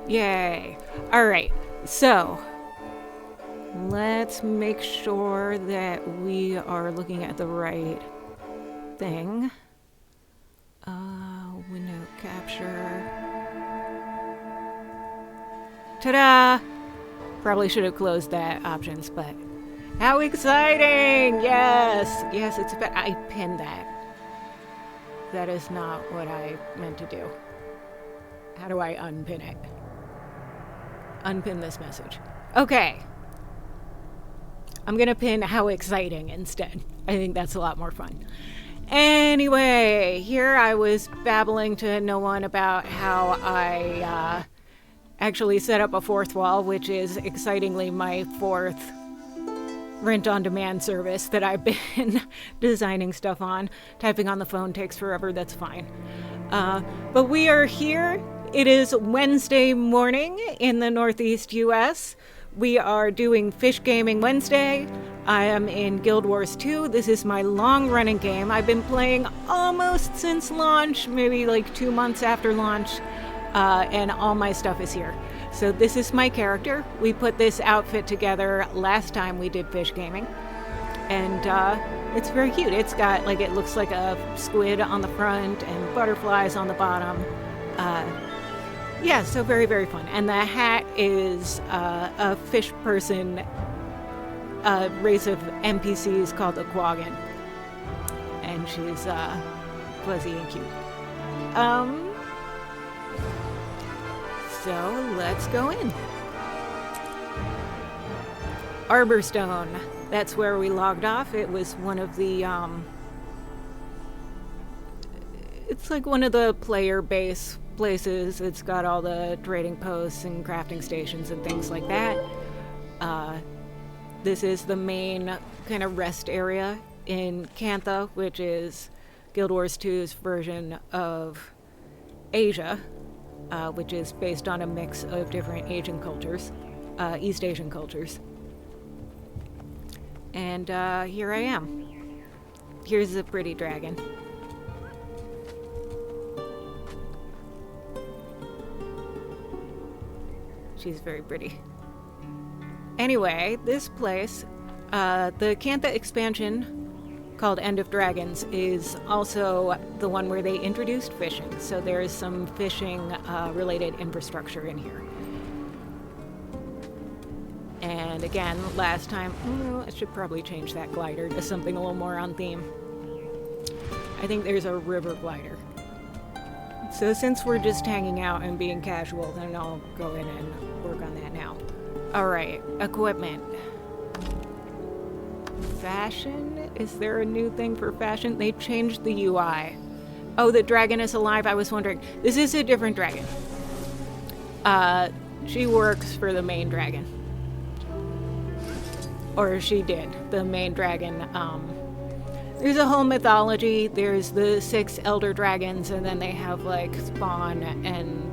Yay. Alright, so let's make sure that we are looking at the right thing. Window capture. Ta-da! Probably should have closed that options, but how exciting! Yes! Yes, it's about. I pinned that. That is not what I meant to do. How do I unpin it? Unpin this message. Okay. I'm gonna pin how exciting instead. I think that's a lot more fun. Anyway, here I was babbling to no one about how I actually set up a fourth wall, which is excitingly my fourth rent-on-demand service that I've been designing stuff on. Typing on the phone takes forever, that's fine. But we are here. It is Wednesday morning in the Northeast US. We are doing Fish Gaming Wednesday. I am in Guild Wars 2. This is my long-running game. I've been playing almost since launch, maybe like 2 months after launch, and all my stuff is here. So this is my character. We put this outfit together last time we did Fish Gaming, and it's very cute. It's got, like, it looks like a squid on the front and butterflies on the bottom. Yeah, so very, very fun. And the hat is a fish person, a race of NPCs called the Quaggan. And she's fuzzy and cute. So let's go in. Arborstone. That's where we logged off. It was one of the it's like one of the player base places. It's got all the trading posts and crafting stations and things like that. This is the main kind of rest area in Cantha, which is Guild Wars 2's version of Asia, which is based on a mix of different Asian cultures, East Asian cultures. And here I am. Here's a pretty dragon. She's very pretty. Anyway, this place, the Cantha expansion called End of Dragons is also the one where they introduced fishing. So there is some fishing related infrastructure in here. And again, last time, I should probably change that glider to something a little more on theme. I think there's a river glider. So since we're just hanging out and being casual, then I'll go in and work on that now. Alright, equipment. Fashion? Is there a new thing for fashion? They changed the UI. Oh, the dragon is alive? I was wondering. This is a different dragon. She works for the main dragon. Or she did. The main dragon, there's a whole mythology. There's the 6 elder dragons, and then they have, like, Spawn, and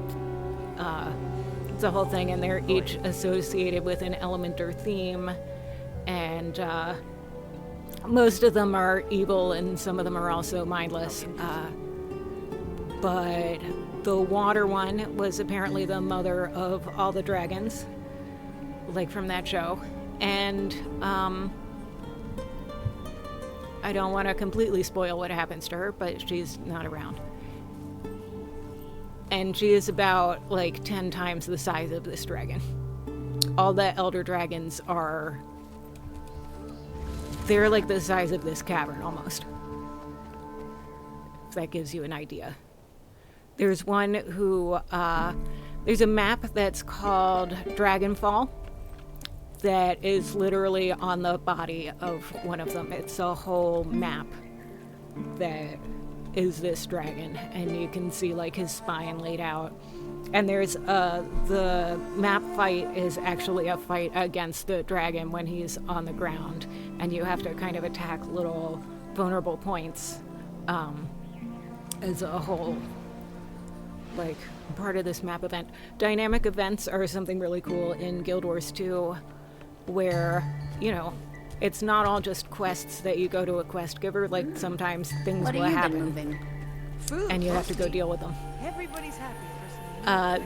it's a whole thing, and they're each associated with an element or theme, and most of them are evil, and some of them are also mindless. But the water one was apparently the mother of all the dragons, like from that show, and I don't want to completely spoil what happens to her, but she's not around. And she is about, like, 10 times the size of this dragon. All the elder dragons are... they're like the size of this cavern, almost. If that gives you an idea. There's one who... there's a map that's called Dragonfall that is literally on the body of one of them. It's a whole map that is this dragon, and you can see, like, his spine laid out. And there's the map fight is actually a fight against the dragon when he's on the ground, and you have to kind of attack little vulnerable points as a whole, like, part of this map event. Dynamic events are something really cool in Guild Wars 2, where, you know, it's not all just quests that you go to a quest giver. Like, sometimes things will happen, Food, and you have to go deal with them. Everybody's happy.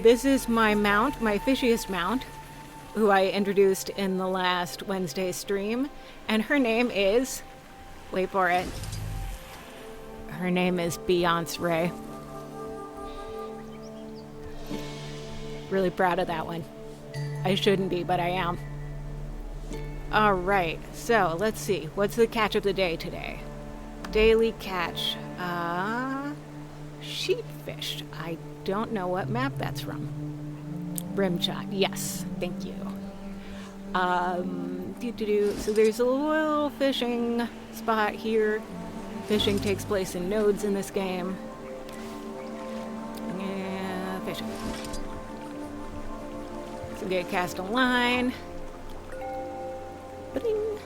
This is my mount, my fishiest mount, who I introduced in the last Wednesday stream. And her name is, wait for it, her name is Beyonce. Really proud of that one. I shouldn't be, but I am. Alright, so let's see. What's the catch of the day today? Daily catch. Sheepfish. I don't know what map that's from. Brimshot. Yes, thank you. So there's a little fishing spot here. Fishing takes place in nodes in this game. Yeah, fishing. So get cast a line. Bling.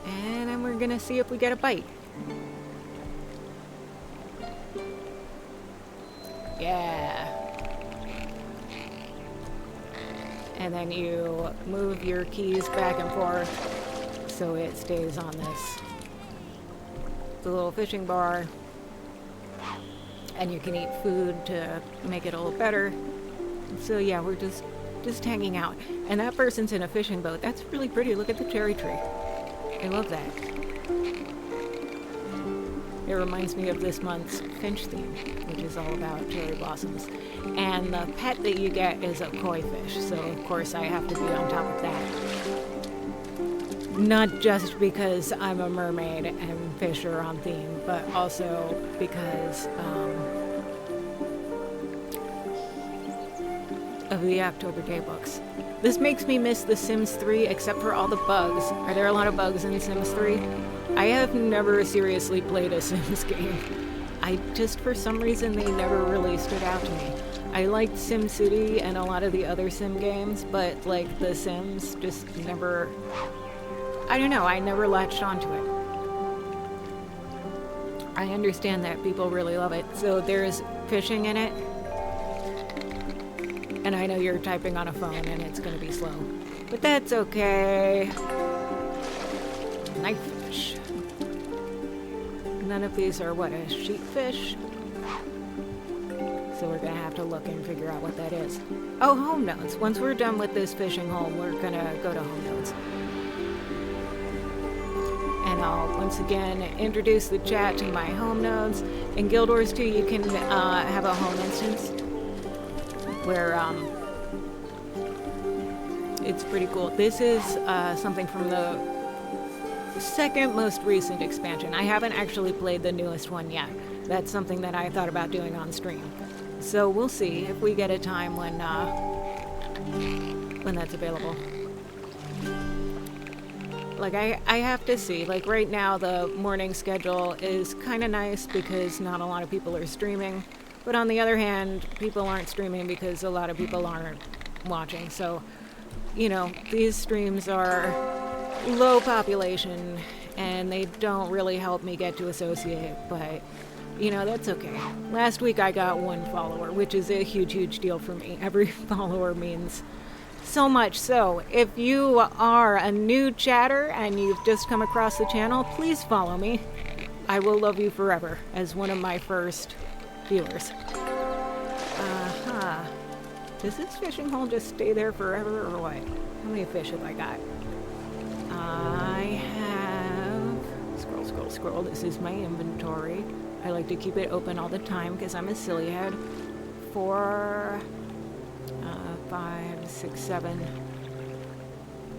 And then we're gonna see if we get a bite. Yeah. And then you move your keys back and forth so it stays on this the little fishing bar. And you can eat food to make it a little better. So yeah, we're just hanging out. And that person's in a fishing boat. That's really pretty. Look at the cherry tree. I love that. It reminds me of this month's Finch theme, which is all about cherry blossoms. And the pet that you get is a koi fish, so of course I have to be on top of that. Not just because I'm a mermaid and fish are on theme, but also because of the October Day books. This makes me miss The Sims 3, except for all the bugs. Are there a lot of bugs in Sims 3? I have never seriously played a Sims game. For some reason, they never really stood out to me. I liked SimCity and a lot of the other Sim games, but like The Sims just never, I don't know, I never latched onto it. I understand that people really love it. So there's fishing in it. And I know you're typing on a phone and it's going to be slow. But that's okay. Knife fish. None of these are, what, a sheepfish? So we're going to have to look and figure out what that is. Oh, home nodes. Once we're done with this fishing home, we're going to go to home nodes. And I'll once again introduce the chat to my home nodes. In Guild Wars 2, you can have a home instance where it's pretty cool. This is something from the second most recent expansion. I haven't actually played the newest one yet. That's something that I thought about doing on stream. So we'll see if we get a time when that's available. Like, I have to see. Like, right now, the morning schedule is kind of nice because not a lot of people are streaming. But on the other hand, people aren't streaming because a lot of people aren't watching. So, you know, these streams are low population and they don't really help me get to associate. But, you know, that's okay. Last week I got 1 follower, which is a huge, huge deal for me. Every follower means so much. So if you are a new chatter and you've just come across the channel, please follow me. I will love you forever as one of my first viewers. Does this fishing hole just stay there forever or what? How many fish have I got? I have... Scroll. This is my inventory. I like to keep it open all the time because I'm a silly head. 4... 5, 6, 7.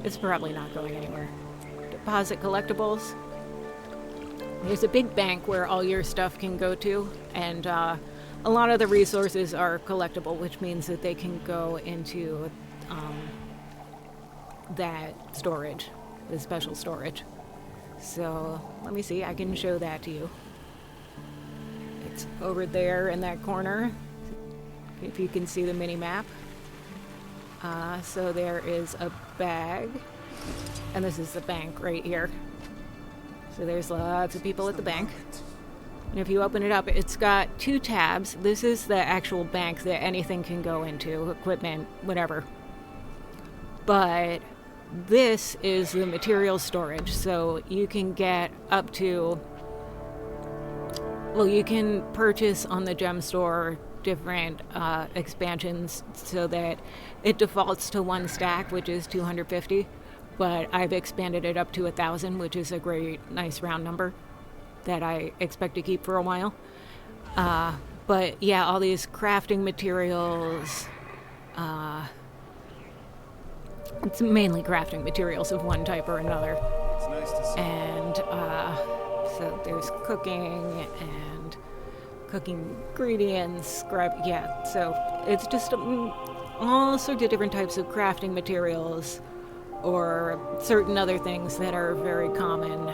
It's probably not going anywhere. Deposit collectibles. There's a big bank where all your stuff can go to, and a lot of the resources are collectible, which means that they can go into that storage, the special storage. So let me see, I can show that to you. It's over there in that corner, if you can see the mini map. So there is a bag, and this is the bank right here. So there's lots of people at the bank. And if you open it up, it's got 2 tabs. This is the actual bank that anything can go into, equipment, whatever. But this is the material storage. So you can get up to, well, you can purchase on the gem store different expansions so that it defaults to 1 stack, which is 250, but I've expanded it up to 1,000, which is a great, nice round number that I expect to keep for a while. But yeah, all these crafting materials, it's mainly crafting materials of one type or another. It's nice to see. And so there's cooking and cooking ingredients, yeah, so it's just all sorts of different types of crafting materials or certain other things that are very common.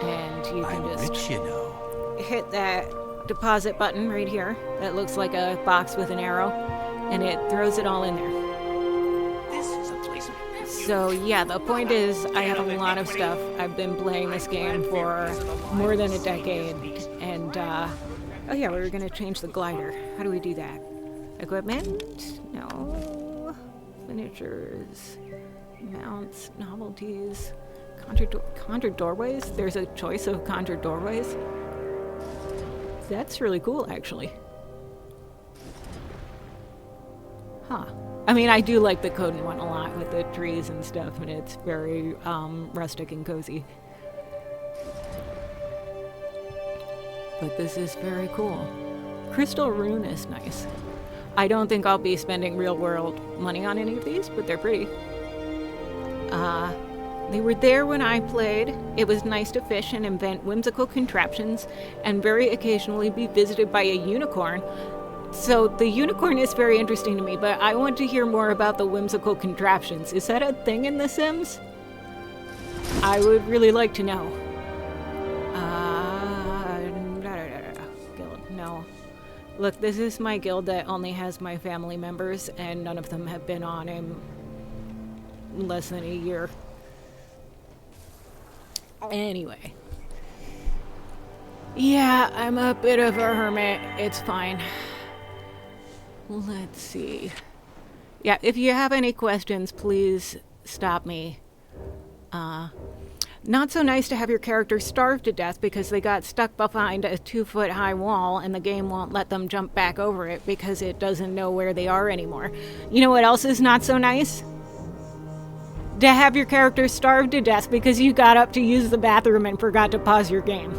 And you can I'm just rich, you know. hit that deposit button right here that looks like a box with an arrow, and it throws it all in there. This is a place. So yeah, the point is I have a lot of stuff. I've been playing this game for more than a decade, and oh yeah, we were gonna change the glider. How do we do that? Equipment? No. Miniatures. Mounts. Novelties. Conjured doorways? There's a choice of conjured doorways? That's really cool, actually. Huh. I mean, I do like the Coden one a lot with the trees and stuff, and it's very rustic and cozy. But this is very cool. Crystal Rune is nice. I don't think I'll be spending real-world money on any of these, but they're pretty. They were there when I played. It was nice to fish and invent whimsical contraptions and very occasionally be visited by a unicorn. So the unicorn is very interesting to me, but I want to hear more about the whimsical contraptions. Is that a thing in The Sims? I would really like to know. Guild, no. Look, this is my guild that only has my family members, and none of them have been on in less than a year. Anyway. Yeah, I'm a bit of a hermit. It's fine. Let's see. Yeah, if you have any questions, please stop me. Not so nice to have your character starve to death because they got stuck behind a 2-foot-high wall and the game won't let them jump back over it because it doesn't know where they are anymore. You know what else is not so nice? To have your character starve to death because you got up to use the bathroom and forgot to pause your game.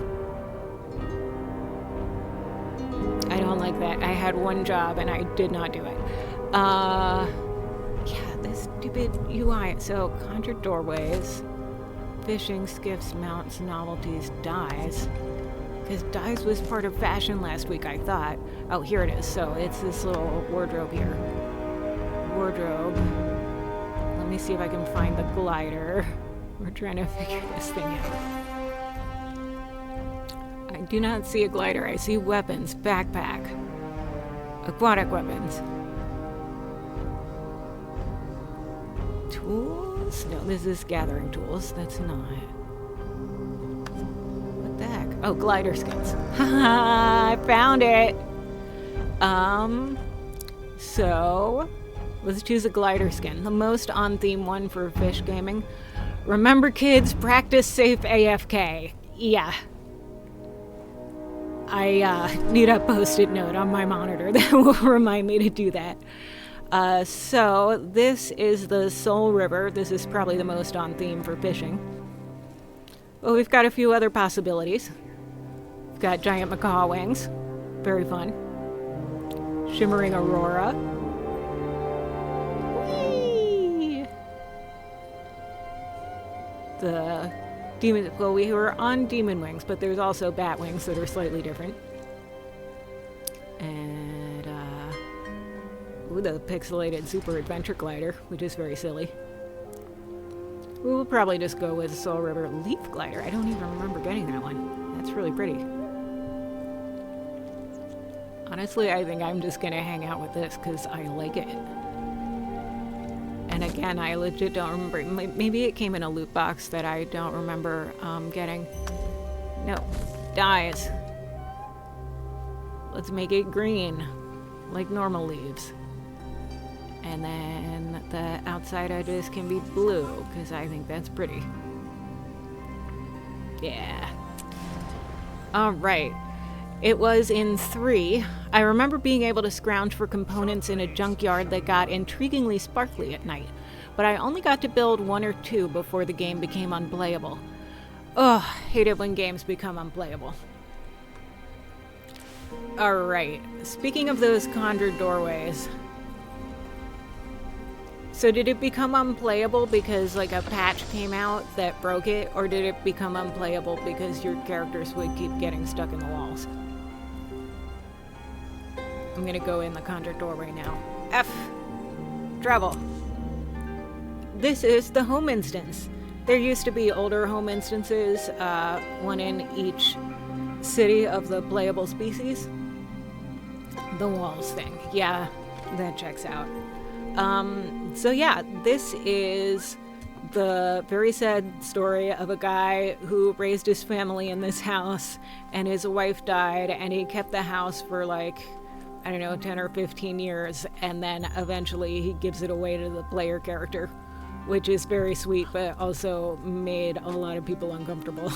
I don't like that. I had one job and I did not do it. Yeah, this stupid UI. So, conjured doorways, fishing, skiffs, mounts, novelties, dyes. Because dyes was part of fashion last week, I thought. Oh, here it is. So, it's this little wardrobe here. Wardrobe. Let me see if I can find the glider. We're trying to figure this thing out. I do not see a glider. I see weapons. Backpack. Aquatic weapons. Tools? No, this is gathering tools. That's not. What the heck? Oh, glider skins. Haha, I found it! So... let's choose a glider skin. The most on-theme one for fish gaming. Remember, kids, practice safe AFK. Yeah. I need a post-it note on my monitor that will remind me to do that. So, this is the Soul River. This is probably the most on-theme for fishing. Well, we've got a few other possibilities. We've got giant macaw wings. Very fun. Shimmering aurora. The demon, well, we were on demon wings, but there's also bat wings that are slightly different. And ooh, the pixelated super adventure glider, which is very silly. We'll probably just go with Soul River leaf glider. I don't even remember getting that one. That's really pretty. Honestly, I think I'm just gonna hang out with this because I like it. And again, I legit don't remember. Maybe it came in a loot box that I don't remember getting. No. Dyes. Let's make it green. Like normal leaves. And then the outside edges can be blue, because I think that's pretty. Yeah. Alright. It was in 3. I remember being able to scrounge for components in a junkyard that got intriguingly sparkly at night, but I only got to build 1 or 2 before the game became unplayable. Ugh, hate it when games become unplayable. Alright, speaking of those conjured doorways. So did it become unplayable because like a patch came out that broke it, or did it become unplayable because your characters would keep getting stuck in the walls? I'm gonna go in the conjured doorway now. F. Travel. This is the home instance. There used to be older home instances, one in each city of the playable species. The walls thing. Yeah, that checks out. So yeah, this is the very sad story of a guy who raised his family in this house, and his wife died, and he kept the house for like, I don't know, 10 or 15 years, and then eventually he gives it away to the player character, which is very sweet, but also made a lot of people uncomfortable.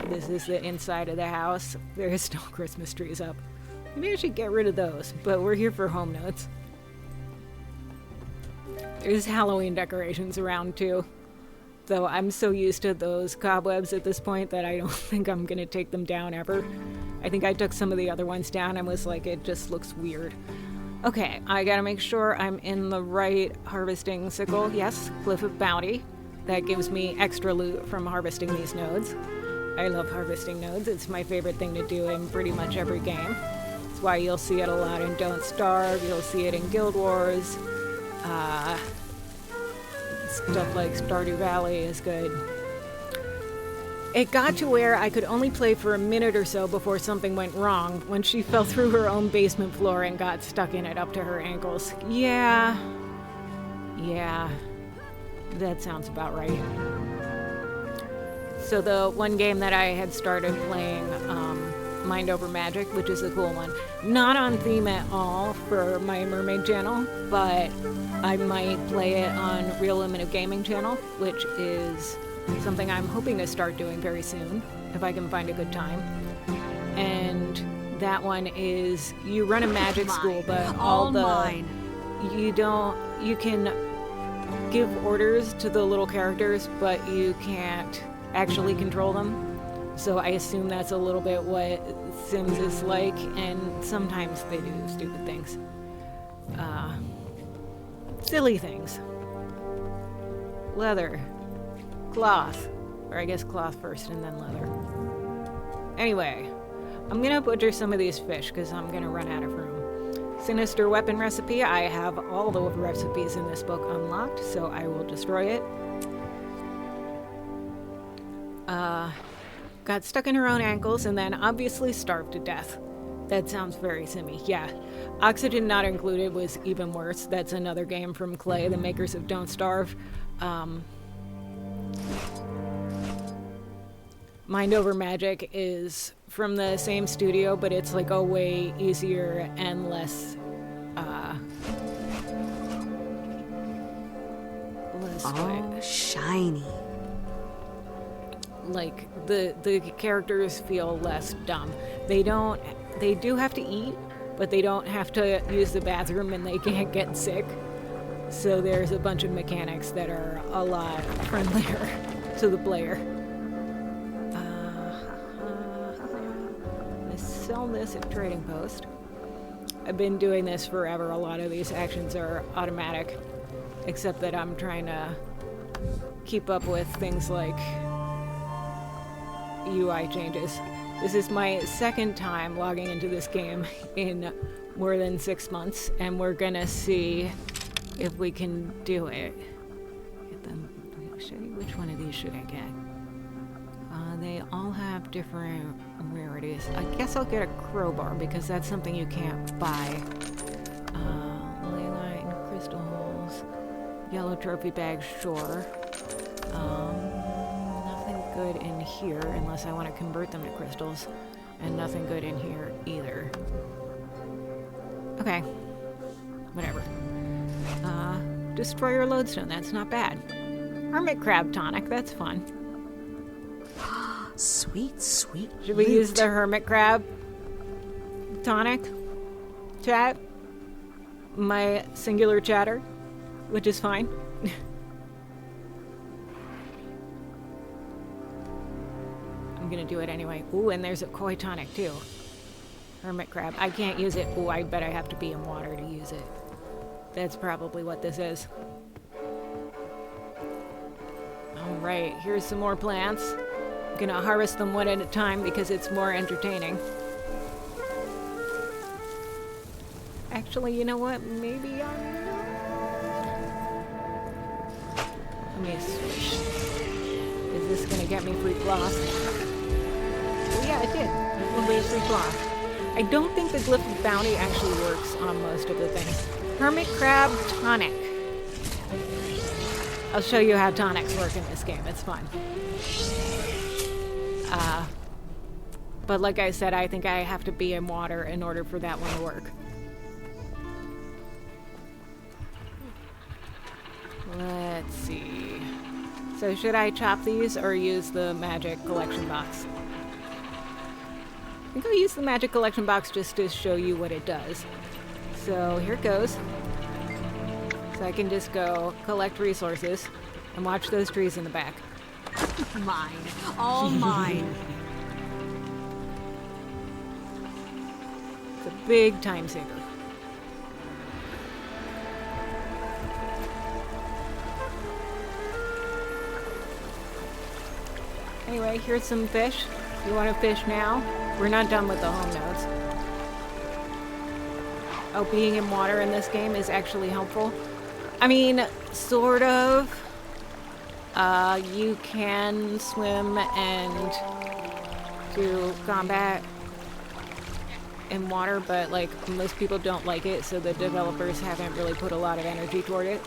This is the inside of the house. There's still Christmas trees up. Maybe I should get rid of those, but we're here for home notes. There's Halloween decorations around too, though I'm so used to those cobwebs at this point that I don't think I'm gonna take them down ever. I think I took some of the other ones down and was like, it just looks weird. Okay, I gotta make sure I'm in the right harvesting sickle. Yes, Cliff of Bounty. That gives me extra loot from harvesting these nodes. I love harvesting nodes. It's my favorite thing to do in pretty much every game. That's why you'll see it a lot in Don't Starve, you'll see it in Guild Wars. Stuff like Stardew Valley is good. It got to where I could only play for a minute or so before something went wrong, when she fell through her own basement floor and got stuck in it up to her ankles. Yeah, that sounds about right. So the one game that I had started playing, Mind Over Magic, which is a cool one. Not on theme at all for my mermaid channel, but I might play it on Real Limited Gaming channel, which is something I'm hoping to start doing very soon, if I can find a good time. And that one is, you run a magic school, but you can give orders to the little characters, but you can't actually control them. So I assume that's a little bit what Sims is like, and sometimes they do stupid things. Silly things. Leather. Cloth. Or I guess cloth first and then leather. Anyway, I'm gonna butcher some of these fish because I'm gonna run out of room. Sinister weapon recipe. I have all the recipes in this book unlocked, so I will destroy it. Got stuck in her own ankles and then obviously starved to death. That sounds very simmy. Yeah. Oxygen Not Included was even worse. That's another game from Clay, the makers of Don't Starve. Mind Over Magic is from the same studio, but it's like a way easier and less shiny. Like the characters feel less dumb. They do have to eat, but they don't have to use the bathroom and they can't get sick. So there's a bunch of mechanics that are a lot friendlier to the player. I sell this at Trading Post. I've been doing this forever. A lot of these actions are automatic, except that I'm trying to keep up with things like UI changes. This is my second time logging into this game in more than 6 months, and we're gonna see if we can do it. Get them. Which one of these should I get? They all have different rarities. I guess I'll get a crowbar because that's something you can't buy. Leyline, crystals, yellow trophy bag, sure. Nothing good in here unless I want to convert them to crystals, and nothing good in here either. Okay, whatever. Destroyer lodestone, that's not bad. Hermit crab tonic, that's fun. Sweet, sweet. Should we use the hermit crab tonic? Chat? My singular chatter, which is fine. I'm gonna do it anyway. Ooh, and there's a koi tonic too. Hermit crab. I can't use it. Ooh, I bet I have to be in water to use it. That's probably what this is. Alright, here's some more plants. I'm gonna harvest them one at a time because it's more entertaining. Actually, you know what? Maybe I'm not. Let me switch. Is this gonna get me free gloss? Oh yeah, it did. A little bit of free gloss. I don't think the glyph of bounty actually works on most of the things. Hermit crab tonic. I'll show you how tonics work in this game. It's fun. But like I said, I think I have to be in water in order for that one to work. Let's see. So should I chop these or use the magic collection box? I think I'll use the magic collection box just to show you what it does. So here it goes. So I can just go collect resources and watch those trees in the back. Mine. All mine. It's a big time saver. Anyway, here's some fish. You want to fish now? We're not done with the home nodes. Oh, being in water in this game is actually helpful. I mean, sort of. You can swim and do combat in water, but like most people don't like it, so the developers haven't really put a lot of energy toward it.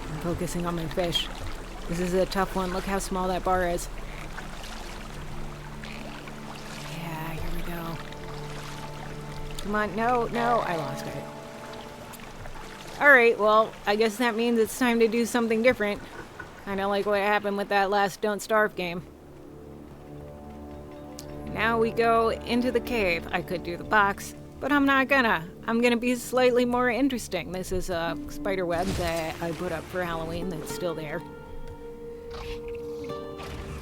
I'm focusing on my fish. This is a tough one. Look how small that bar is. Yeah, here we go. Come on, no, I lost it. Alright, well, I guess that means it's time to do something different. Kinda like what happened with that last Don't Starve game. Now we go into the cave. I could do the box, but I'm not gonna. I'm gonna be slightly more interesting. This is a spider web that I put up for Halloween that's still there.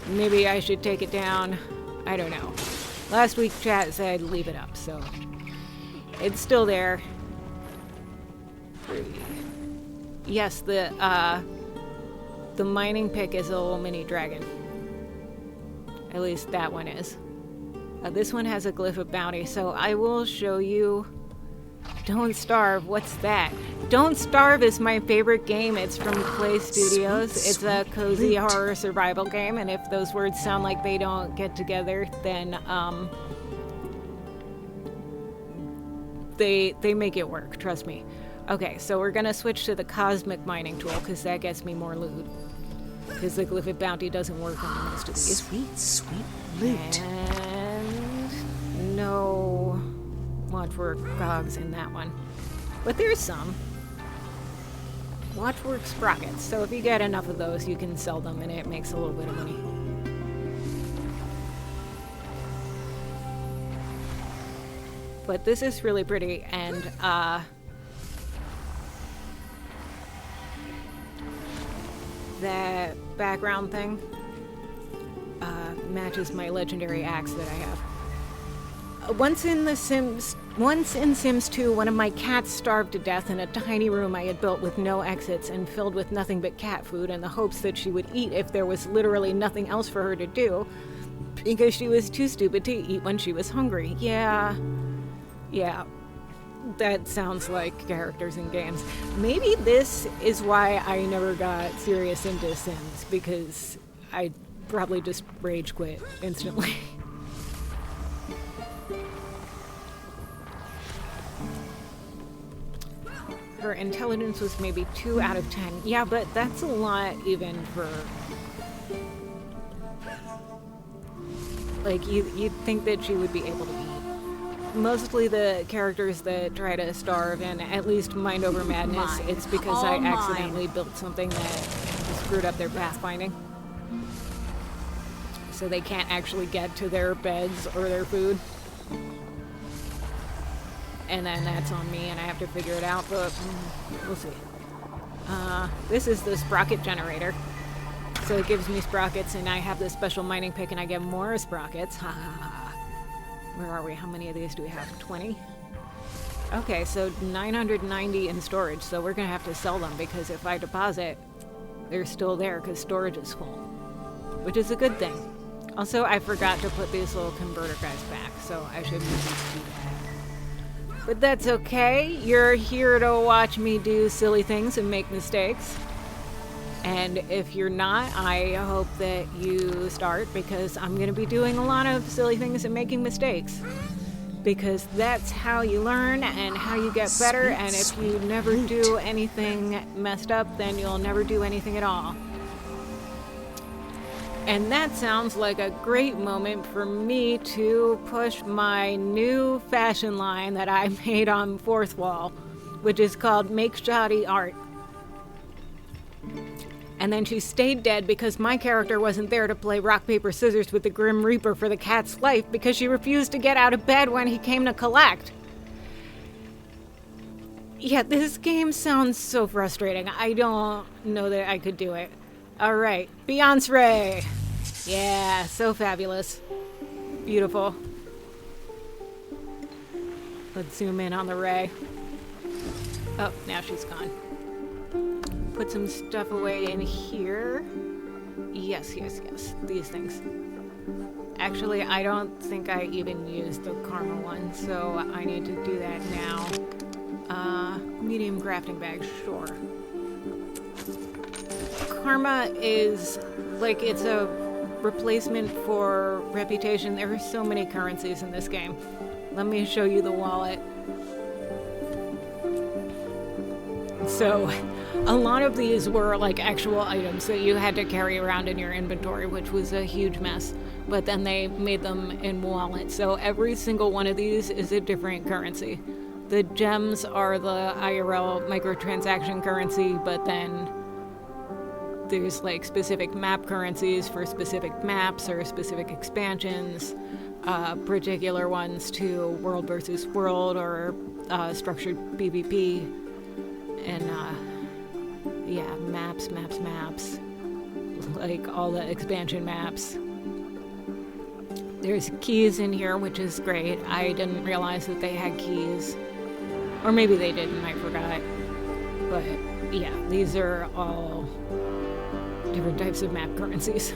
Maybe I should take it down. I don't know. Last week chat said leave it up, so it's still there. Yes, the mining pick is a little mini dragon. At least that one is. This one has a glyph of bounty, so I will show you. Don't Starve. What's that? Don't Starve is my favorite game. It's from Play Studios. It's a cozy horror survival game, and if those words sound like they don't get together, then they make it work. Trust me. Okay, so we're gonna switch to the cosmic mining tool because that gets me more loot. Because the glyph of bounty doesn't work on most of these. Sweet, sweet loot. And no Watchwork cogs in that one. But there's some. Watchwork sprockets. So if you get enough of those, you can sell them and it makes a little bit of money. But this is really pretty, and that background thing matches my legendary axe that I have. Once in Sims 2, one of my cats starved to death in a tiny room I had built with no exits and filled with nothing but cat food in the hopes that she would eat if there was literally nothing else for her to do, because she was too stupid to eat when she was hungry. Yeah, that sounds like characters in games. Maybe this is why I never got serious into Sims, because I probably just rage quit instantly. Her intelligence was maybe 2 out of 10. Yeah, but that's a lot even for... Like, you'd think that she would be able to eat. mostly the characters that try to starve and at least Mind Over Madness, Mine. it's because All I mine. accidentally built something that screwed up their pathfinding. So they can't actually get to their beds or their food. And then that's on me and I have to figure it out, but we'll see. This is the sprocket generator. So it gives me sprockets and I have this special mining pick and I get more sprockets. Ha ha ha. Where are we? How many of these do we have? 20? Okay, so 990 in storage, so we're gonna have to sell them because if I deposit, they're still there because storage is full, which is a good thing. Also, I forgot to put these little converter guys back, so I should maybe do that. But that's okay. You're here to watch me do silly things and make mistakes. And if you're not, I hope that you start because I'm going to be doing a lot of silly things and making mistakes. Because that's how you learn and how you get better. Sweet, And if sweet you never loot. do anything messed up, then you'll never do anything at all. And that sounds like a great moment for me to push my new fashion line that I made on Fourth Wall, which is called Make Shoddy Art. And then she stayed dead because my character wasn't there to play rock, paper, scissors with the Grim Reaper for the cat's life because she refused to get out of bed when he came to collect. Yeah, this game sounds so frustrating. I don't know that I could do it. Alright, Beyonce! Yeah, so fabulous. Beautiful. Let's zoom in on the ray. Oh, now she's gone. Put some stuff away in here. Yes. These things. Actually, I don't think I even used the karma one, so I need to do that now. Medium crafting bag, sure. Karma is like it's a replacement for reputation. There are so many currencies in this game. Let me show you the wallet. So, a lot of these were like actual items that you had to carry around in your inventory, which was a huge mess. But then they made them in wallets. So every single one of these is a different currency. The gems are the IRL microtransaction currency, but then there's like specific map currencies for specific maps or specific expansions, particular ones to World versus World or structured PvP, and yeah, maps, like all the expansion maps. There's keys in here, which is great. I didn't realize that they had keys. Or maybe they did and I forgot. But yeah, these are all different types of map currencies.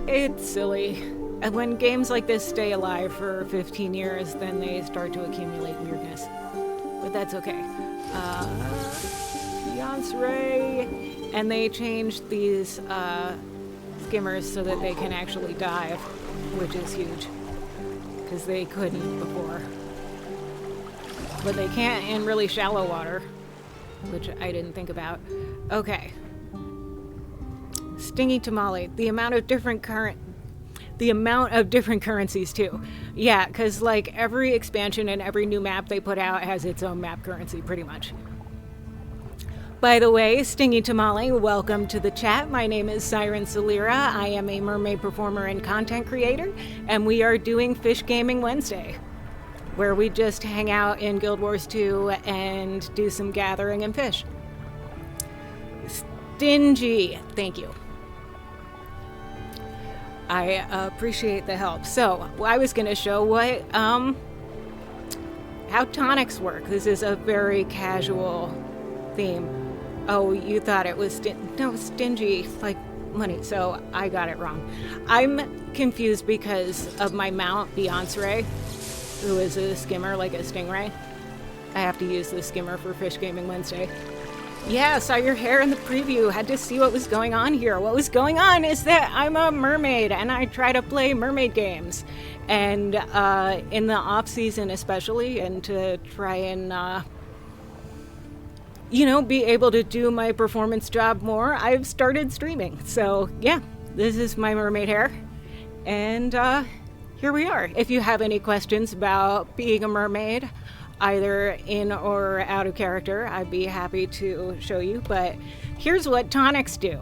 It's silly. And when games like this stay alive for 15 years, then they start to accumulate weirdness. But that's okay. Beyonce. And they changed these skimmers so that they can actually dive, which is huge. Because they couldn't before. But they can't in really shallow water, which I didn't think about. Okay. Stingy tamale. The amount of different currencies too. Yeah, because like every expansion and every new map they put out has its own map currency pretty much. By the way, Stingy Tamale, welcome to the chat. My name is Siren Salira. I am a mermaid performer and content creator, and we are doing Fish Gaming Wednesday, where we just hang out in Guild Wars 2 and do some gathering and fish. Stingy, thank you. I appreciate the help. So, I was going to show how tonics work. This is a very casual theme. Oh, you thought it was stingy, like money, so I got it wrong. I'm confused because of my mount, Beyonce, who is a skimmer, like a stingray. I have to use the skimmer for Fish Gaming Wednesday. Yeah, saw your hair in the preview. Had to see what was going on here. What was going on is that I'm a mermaid and I try to play mermaid games. And in the off season especially, and to try and, be able to do my performance job more, I've started streaming. So yeah, this is my mermaid hair. And here we are. If you have any questions about being a mermaid, either in or out of character, I'd be happy to show you. But here's what tonics do.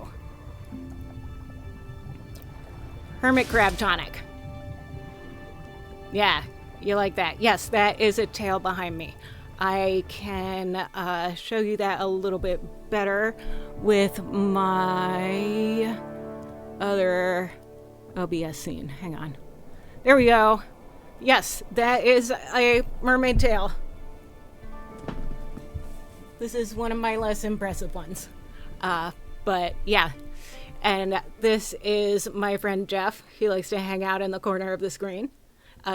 Hermit crab tonic. Yeah, you like that. Yes, that is a tail behind me. I can show you that a little bit better with my other OBS scene. Hang on. There we go. Yes, that is a mermaid tail. This is one of my less impressive ones. But yeah. And this is my friend Jeff. He likes to hang out in the corner of the screen.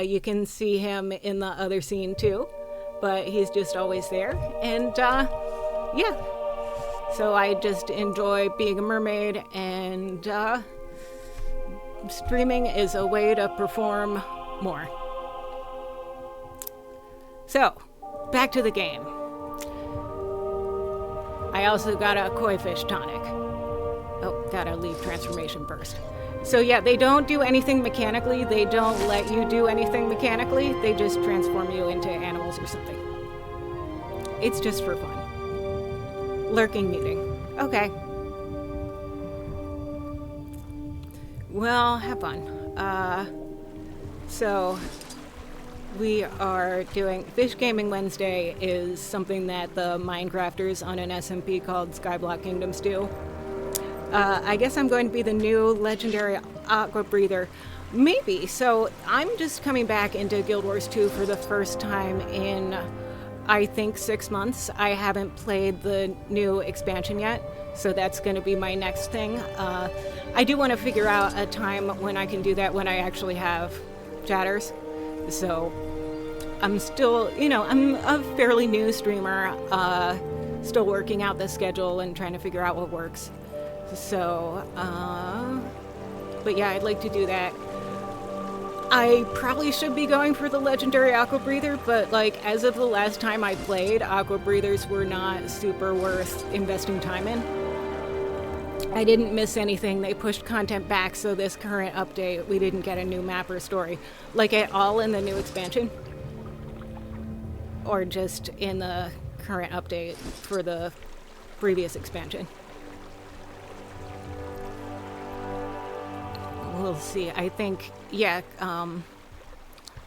You can see him in the other scene too, but he's just always there. And yeah. So I just enjoy being a mermaid, and streaming is a way to perform more. So, back to the game. I also got a koi fish tonic. Oh, gotta leave transformation first. So yeah, they don't do anything mechanically. They don't let you do anything mechanically. They just transform you into animals or something. It's just for fun. Lurking meeting. Okay. Well, have fun. So we are doing Fish Gaming Wednesday is something that the Minecrafters on an SMP called Skyblock Kingdoms do. I guess I'm going to be the new legendary aqua breather. Maybe. So I'm just coming back into Guild Wars 2 for the first time in, I think, 6 months. I haven't played the new expansion yet, so that's going to be my next thing. I do want to figure out a time when I can do that, when I actually have chatters. So I'm still, I'm a fairly new streamer, still working out the schedule and trying to figure out what works. So, but yeah, I'd like to do that. I probably should be going for the legendary aqua breather, but like as of the last time I played, aqua breathers were not super worth investing time in. I didn't miss anything. They pushed content back, so this current update, we didn't get a new map or story. Like at all in the new expansion? Or just in the current update for the previous expansion? We'll see. I think, yeah,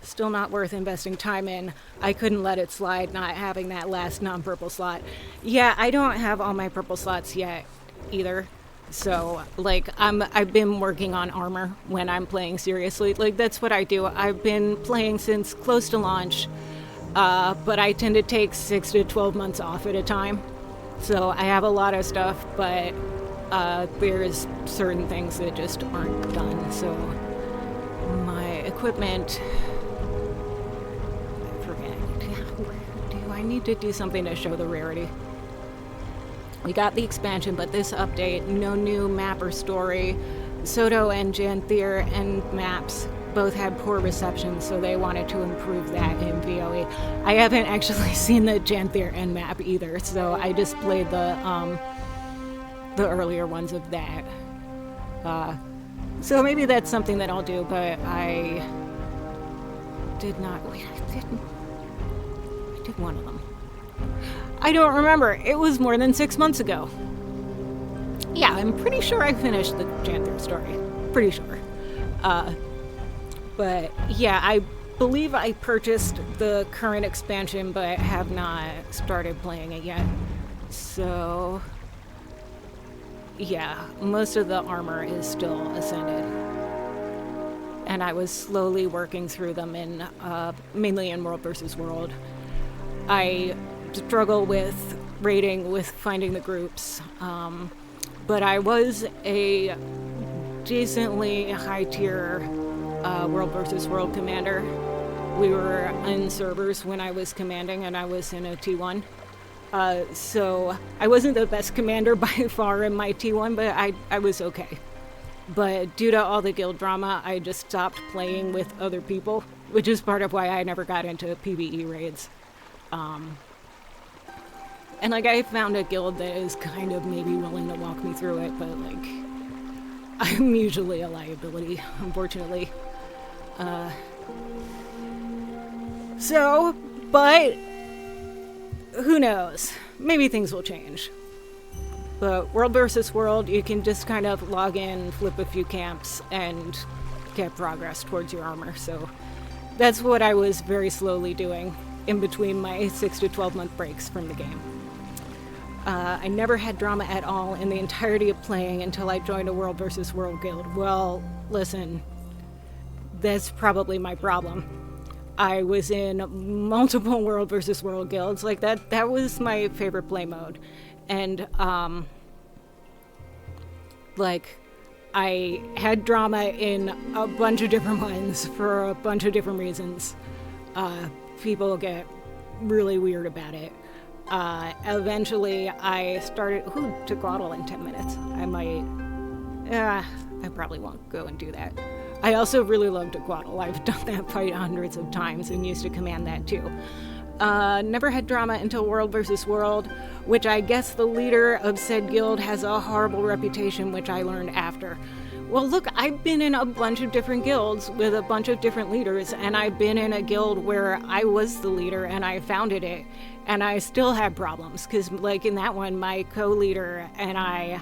still not worth investing time in. I couldn't let it slide not having that last non-purple slot. Yeah, I don't have all my purple slots yet either. So, like, I've been working on armor when I'm playing seriously. Like, that's what I do. I've been playing since close to launch, but I tend to take 6 to 12 months off at a time. So I have a lot of stuff, but there's certain things that just aren't done. So my equipment, I forget. Do I need to do something to show the rarity? We got the expansion, but this update, no new map or story. Soto and Janthier and maps both had poor reception, so they wanted to improve that in VOE. I haven't actually seen the Janthier end map either, so I just played the earlier ones of that. So maybe that's something that I'll do, but I did not. Wait, I did one of them. I don't remember. It was more than 6 months ago. Yeah, I'm pretty sure I finished the Janthier story. Pretty sure. But yeah, I believe I purchased the current expansion, but have not started playing it yet. So yeah, most of the armor is still ascended. And I was slowly working through them in, mainly in World vs. World. I struggle with raiding, with finding the groups, but I was a decently high tier World vs. World commander. We were in servers when I was commanding, and I was in a T1. So I wasn't the best commander by far in my T1, but I was okay. But due to all the guild drama, I just stopped playing with other people, which is part of why I never got into PvE raids. And like, I found a guild that is kind of maybe willing to walk me through it, but like, I'm usually a liability, unfortunately. But who knows? Maybe things will change. But World versus World, you can just kind of log in, flip a few camps, and get progress towards your armor. So that's what I was very slowly doing in between my 6 to 12 month breaks from the game. I never had drama at all in the entirety of playing until I joined a World versus World guild. Well, listen, that's probably my problem. I was in multiple World versus World guilds. Like, that was my favorite play mode. And, I had drama in a bunch of different ones for a bunch of different reasons. People get really weird about it. Eventually, I started... Ooh, to Glottal in 10 minutes. I probably won't go and do that. I also really love Tequaddle. I've done that fight hundreds of times and used to command that too. Never had drama until World versus World, which I guess the leader of said guild has a horrible reputation, which I learned after. Well, look, I've been in a bunch of different guilds with a bunch of different leaders, and I've been in a guild where I was the leader and I founded it, and I still had problems, because, like, in that one, my co-leader and I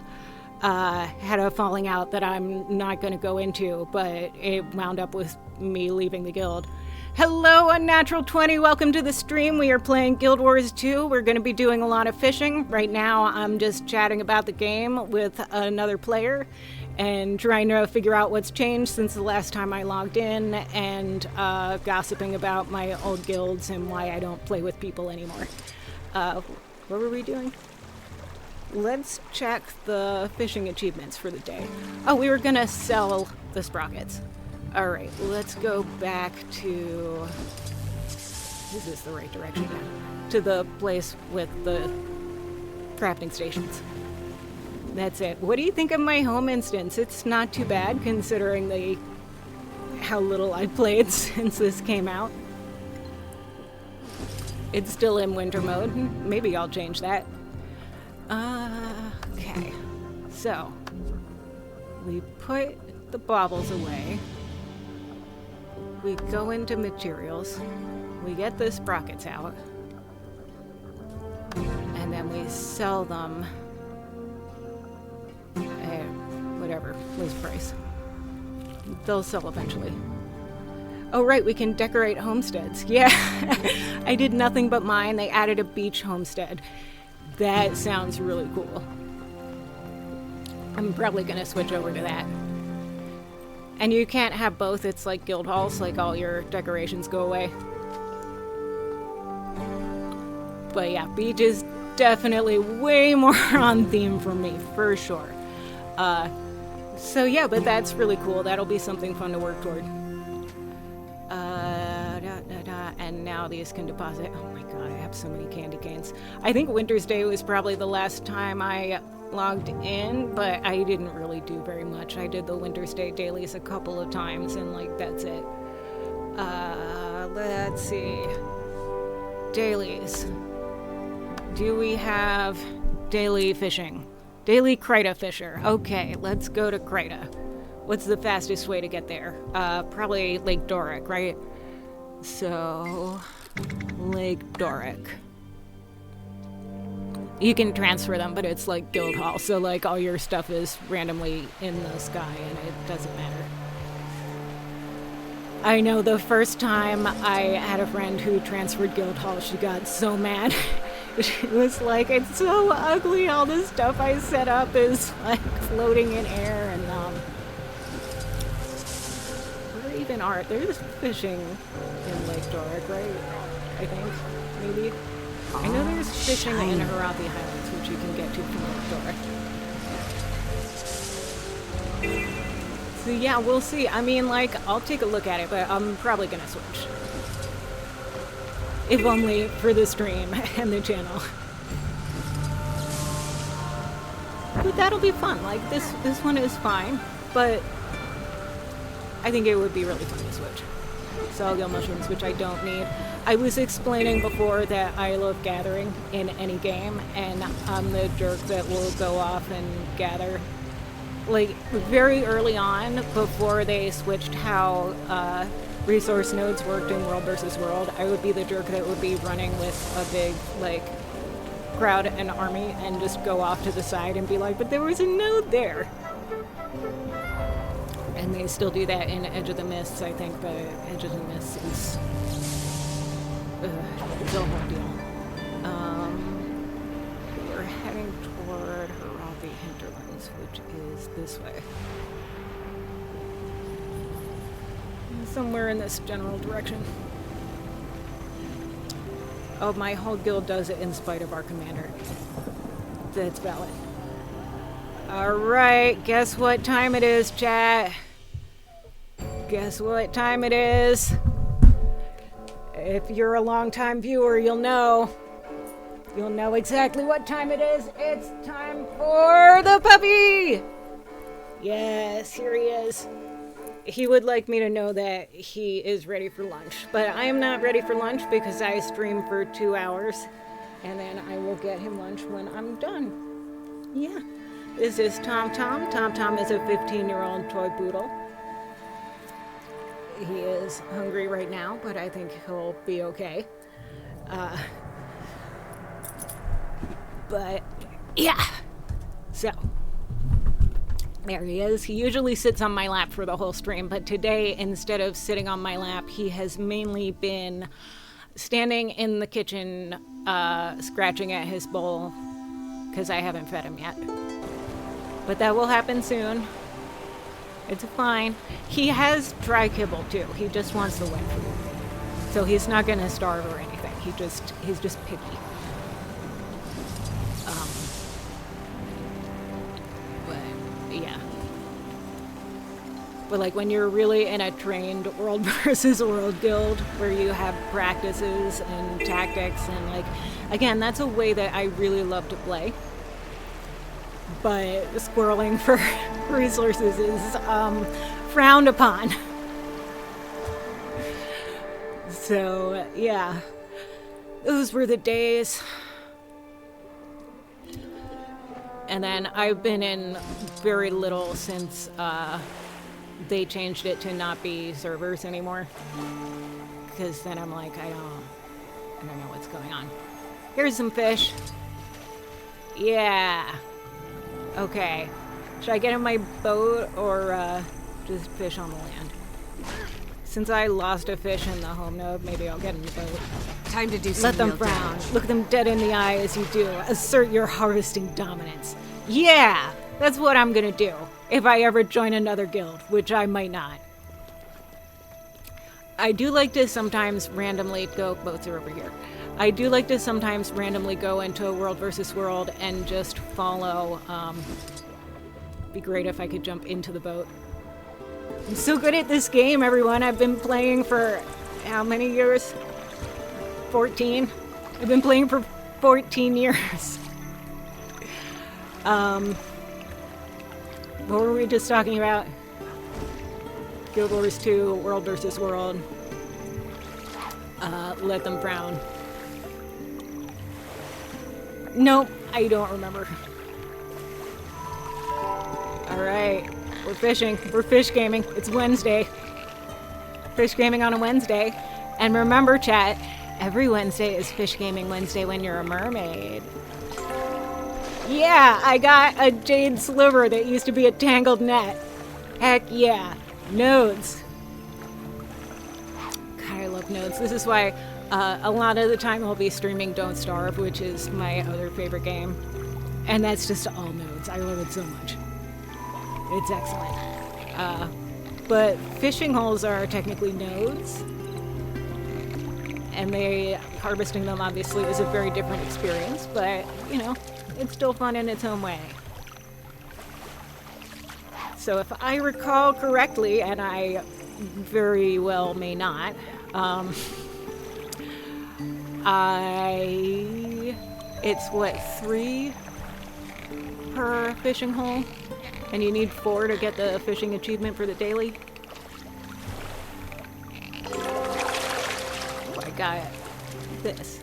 had a falling out that I'm not going to go into, but it wound up with me leaving the guild. Hello, Unnatural 20. Welcome to the stream. We are playing Guild Wars 2. We're going to be doing a lot of fishing. Right now, I'm just chatting about the game with another player and trying to figure out what's changed since the last time I logged in, and gossiping about my old guilds and why I don't play with people anymore. What were we doing? Let's check the fishing achievements for the day. Oh, we were gonna sell the sprockets. Alright, let's go back to... Is this the right direction now? To the place with the crafting stations. That's it. What do you think of my home instance? It's not too bad, considering how little I've played since this came out. It's still in winter mode. Maybe I'll change that. Okay. So, we put the baubles away. We go into materials. We get the sprockets out. And then we sell them at whatever, list price. They'll sell eventually. Oh, right, we can decorate homesteads. Yeah, I did nothing but mine. They added a beach homestead. That sounds really cool. I'm probably gonna switch over to that. And you can't have both. It's like guild halls, like all your decorations go away. But yeah, beach is definitely way more on theme for me, for sure. So yeah, but that's really cool. That'll be something fun to work toward. And now these can deposit. Oh my god, I have so many candy canes. I think Winter's Day was probably the last time I logged in, but I didn't really do very much. I did the Winter's Day dailies a couple of times, and like, that's it. Let's see. Dailies. Do we have daily fishing? Daily Krita Fisher. Okay, let's go to Krita. What's the fastest way to get there? Probably Lake Doric, right? So, Lake Doric. You can transfer them, but it's like guild hall, so like all your stuff is randomly in the sky and it doesn't matter. I know the first time I had a friend who transferred guild hall, she got so mad. She was like, it's so ugly, all this stuff I set up is like floating in air, and where even are there's fishing in Lake Doric, right? I think, maybe. I know there's fishing in Harathi Highlands, which you can get to from Lake Doric. So yeah, we'll see. I mean, like, I'll take a look at it, but I'm probably gonna switch. If only for the stream and the channel. But that'll be fun. Like, this one is fine, but I think it would be really fun to switch. Sawgill mushrooms, which I don't need. I was explaining before that I love gathering in any game, and I'm the jerk that will go off and gather like very early on, before they switched how resource nodes worked in World versus World, I would be the jerk that would be running with a big like crowd and army and just go off to the side and be like, but there was a node there. And they still do that in Edge of the Mists, I think, but Edge of the Mists is it's a whole deal. We're heading toward Harathi Hinterlands, which is this way. Somewhere in this general direction. Oh, my whole guild does it in spite of our commander. That's valid. Alright, guess what time it is, chat? Guess what time it is? If you're a long-time viewer, you'll know. You'll know exactly what time it is. It's time for the puppy! Yes, here he is. He would like me to know that he is ready for lunch. But I am not ready for lunch because I stream for 2 hours. And then I will get him lunch when I'm done. Yeah. This is Tom Tom. Tom Tom is a 15-year-old toy poodle. He is hungry right now, but I think he'll be okay. But, yeah. So, there he is. He usually sits on my lap for the whole stream, but today, instead of sitting on my lap, he has mainly been standing in the kitchen, scratching at his bowl, because I haven't fed him yet. But that will happen soon. It's fine. He has dry kibble too. He just wants the wet food. So he's not gonna starve or anything. He's just picky. But yeah. But like when you're really in a trained World versus World guild where you have practices and tactics and like, again, that's a way that I really love to play. But squirreling for resources is frowned upon. So, yeah. Those were the days. And then I've been in very little since they changed it to not be servers anymore. Because then I'm like, I don't know what's going on. Here's some fish. Yeah. Okay. Should I get in my boat or just fish on the land? Since I lost a fish in the home node, maybe I'll get in the boat. Time to do some Let them real frown. damage. Look them dead in the eye as you do. Assert your harvesting dominance. Yeah! That's what I'm gonna do. If I ever join another guild, which I might not. I do like to sometimes randomly go... Boats are over here. I do like to sometimes randomly go into a World versus World and just follow. Be great if I could jump into the boat. I'm so good at this game, everyone. I've been playing for how many years? 14? I've been playing for 14 years. What were we just talking about? Guild Wars 2, World versus World. Let them frown. Nope, I don't remember. Alright, we're fishing. We're fish gaming. It's Wednesday. Fish gaming on a Wednesday. And remember, chat, every Wednesday is Fish Gaming Wednesday when you're a mermaid. Yeah, I got a jade sliver that used to be a tangled net. Heck yeah. Nodes. God, I love nodes. This is why a lot of the time I'll be streaming Don't Starve, which is my other favorite game. And that's just all nodes. I love it so much. It's excellent. But fishing holes are technically nodes. And harvesting them obviously is a very different experience, but, you know, it's still fun in its own way. So if I recall correctly, and I very well may not, it's what, 3 per fishing hole? And you need 4 to get the fishing achievement for the daily? Oh, I got this.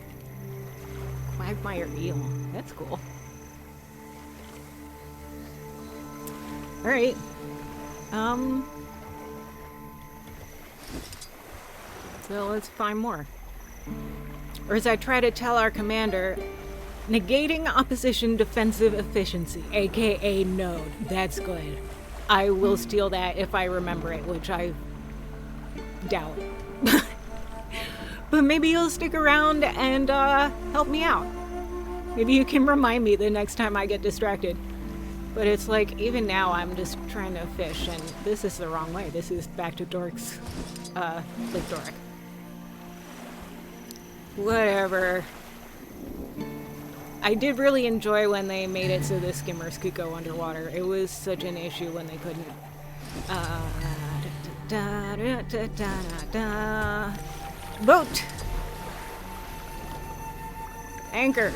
Quagmire eel. That's cool. Alright. So let's find more. Or as I try to tell our commander, negating opposition defensive efficiency, aka node. That's good. I will steal that if I remember it, which I doubt. But maybe you'll stick around and help me out. Maybe you can remind me the next time I get distracted. But it's like, even now I'm just trying to fish, and this is the wrong way. This is back to Dork's, Lake Dork. Whatever. I did really enjoy when they made it so the skimmers could go underwater. It was such an issue when they couldn't. Boat! Anchor.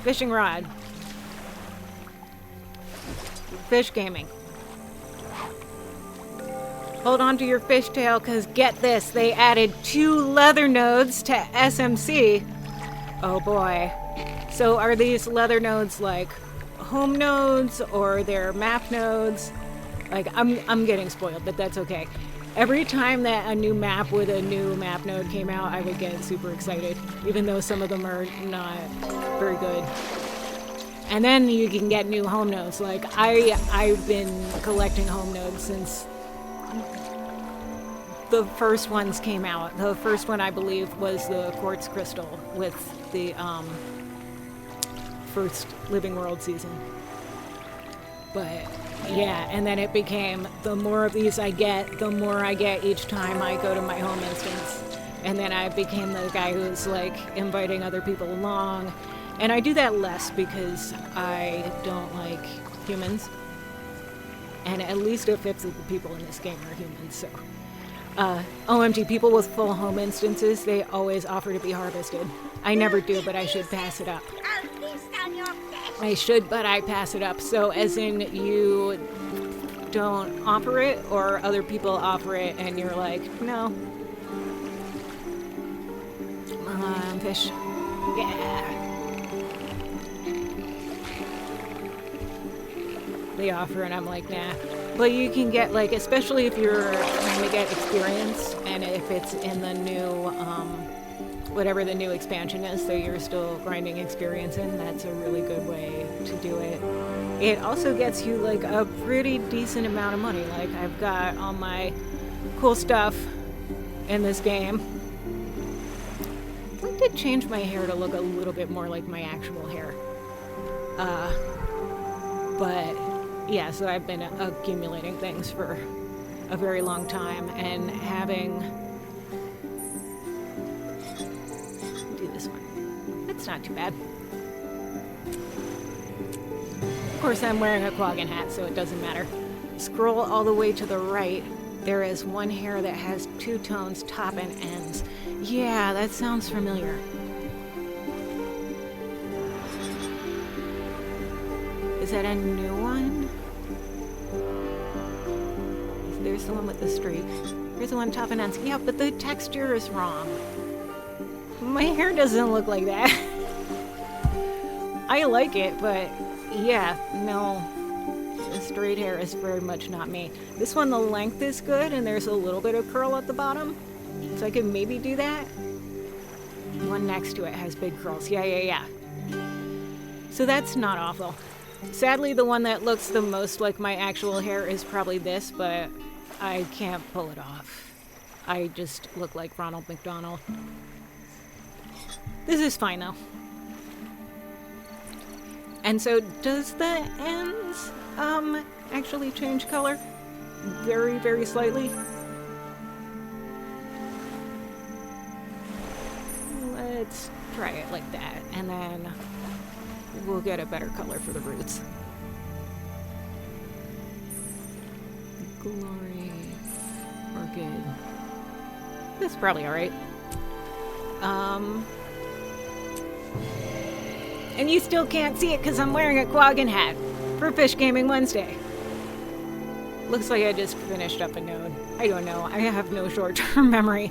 Fishing rod. Fish gaming. Hold on to your fishtail, because get this, they added 2 leather nodes to SMC. Oh boy. So are these leather nodes like home nodes, or they're map nodes? Like, I'm getting spoiled, but that's okay. Every time that a new map with a new map node came out, I would get super excited, even though some of them are not very good. And then you can get new home nodes. Like, I've been collecting home nodes since the first ones came out. The first one, I believe, was the quartz crystal with the first Living World season. But yeah, and then it became, the more of these I get, the more I get each time I go to my home instance. And then I became the guy who's like inviting other people along. And I do that less because I don't like humans. And at least a fifth of the people in this game are humans, so. OMG, people with full home instances, they always offer to be harvested. I never do, but I should pass it up. I should, but I pass it up. So as in, you don't offer it, or other people offer it, and you're like, no. Come on, fish. Yeah. They offer, and I'm like, nah. But you can get, like, especially if you're trying to get experience, and if it's in the new, whatever the new expansion is, so you're still grinding experience in, that's a really good way to do it. It also gets you, like, a pretty decent amount of money. Like, I've got all my cool stuff in this game. I'd like to change my hair to look a little bit more like my actual hair. But yeah, so I've been accumulating things for a very long time, and having... do this one. It's not too bad. Of course, I'm wearing a Quaggan hat, so it doesn't matter. Scroll all the way to the right. There is one hair that has 2 tones, top and ends. Yeah, that sounds familiar. Is that a new one? There's the one with the streak. Here's the one top and ends. Yeah, but the texture is wrong. My hair doesn't look like that. I like it, but yeah, no. The straight hair is very much not me. This one, the length is good, and there's a little bit of curl at the bottom. So I could maybe do that. The one next to it has big curls. Yeah. So that's not awful. Sadly, the one that looks the most like my actual hair is probably this, but I can't pull it off. I just look like Ronald McDonald. This is fine, though. And so, does the ends, actually change color? Very, very slightly? Let's try it like that, and then we'll get a better color for the roots. Glory. Orchid. This is probably alright. And you still can't see it because I'm wearing a Quaggan hat for Fish Gaming Wednesday. Looks like I just finished up a node. I don't know. I have no short-term memory.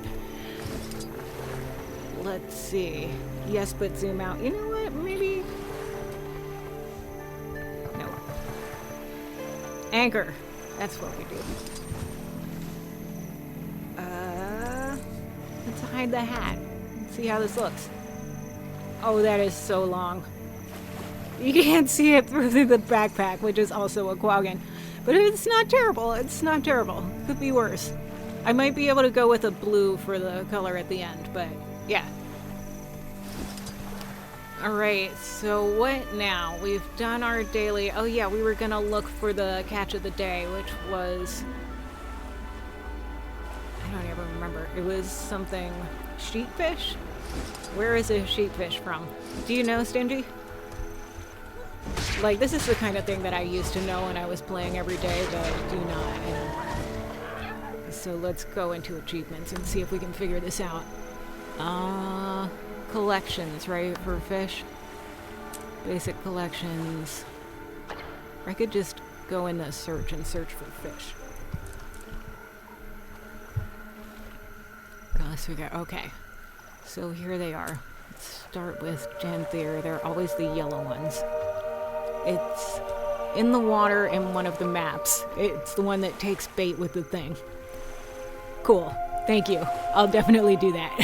Let's see. Yes, but zoom out. You know what? Maybe... No. Anchor. That's what we do. Let's hide the hat. Let's see how this looks. Oh, that is so long. You can't see it through the backpack, which is also a quaggan. But it's not terrible. It's not terrible. Could be worse. I might be able to go with a blue for the color at the end, but yeah. Alright, so what now? We've done our daily... Oh yeah, we were gonna look for the catch of the day, which was... I don't even remember. It was something... Sheepfish? Where is a sheepfish from? Do you know, Stingy? Like, this is the kind of thing that I used to know when I was playing every day, but I do not anymore. So let's go into achievements and see if we can figure this out. Collections, right, for fish? Basic collections. I could just go into search and search for fish. Let's figure out, okay. So here they are. Let's start with Janthier. They're always the yellow ones. It's in the water in one of the maps. It's the one that takes bait with the thing. Cool. Thank you. I'll definitely do that.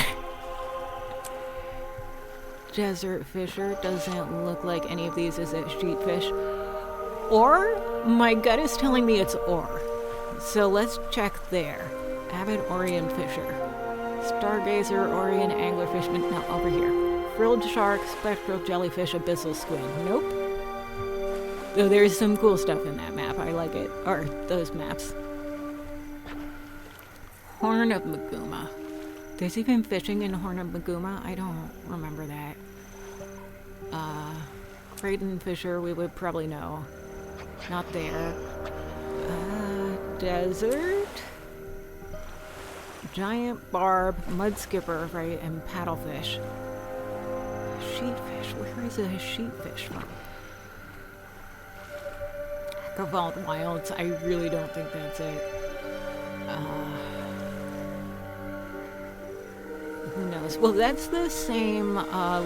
Desert fisher doesn't look like any of these is a sheepfish. Or my gut is telling me it's or. So let's check there. Avid Orient fisher. Stargazer, Orient, anglerfishman. No, over here. Frilled shark, spectral jellyfish, abyssal squid. Nope. Though there's some cool stuff in that map. I like it. Or those maps. Horn of Maguma. There's even fishing in Horn of Maguma? I don't remember that. Creighton fisher, we would probably know. Not there. Desert? Giant barb, mud skipper, right, and paddlefish. Sheepfish, where is a sheepfish from? Cavald Wilds, I really don't think that's it. Who knows? Well, that's the same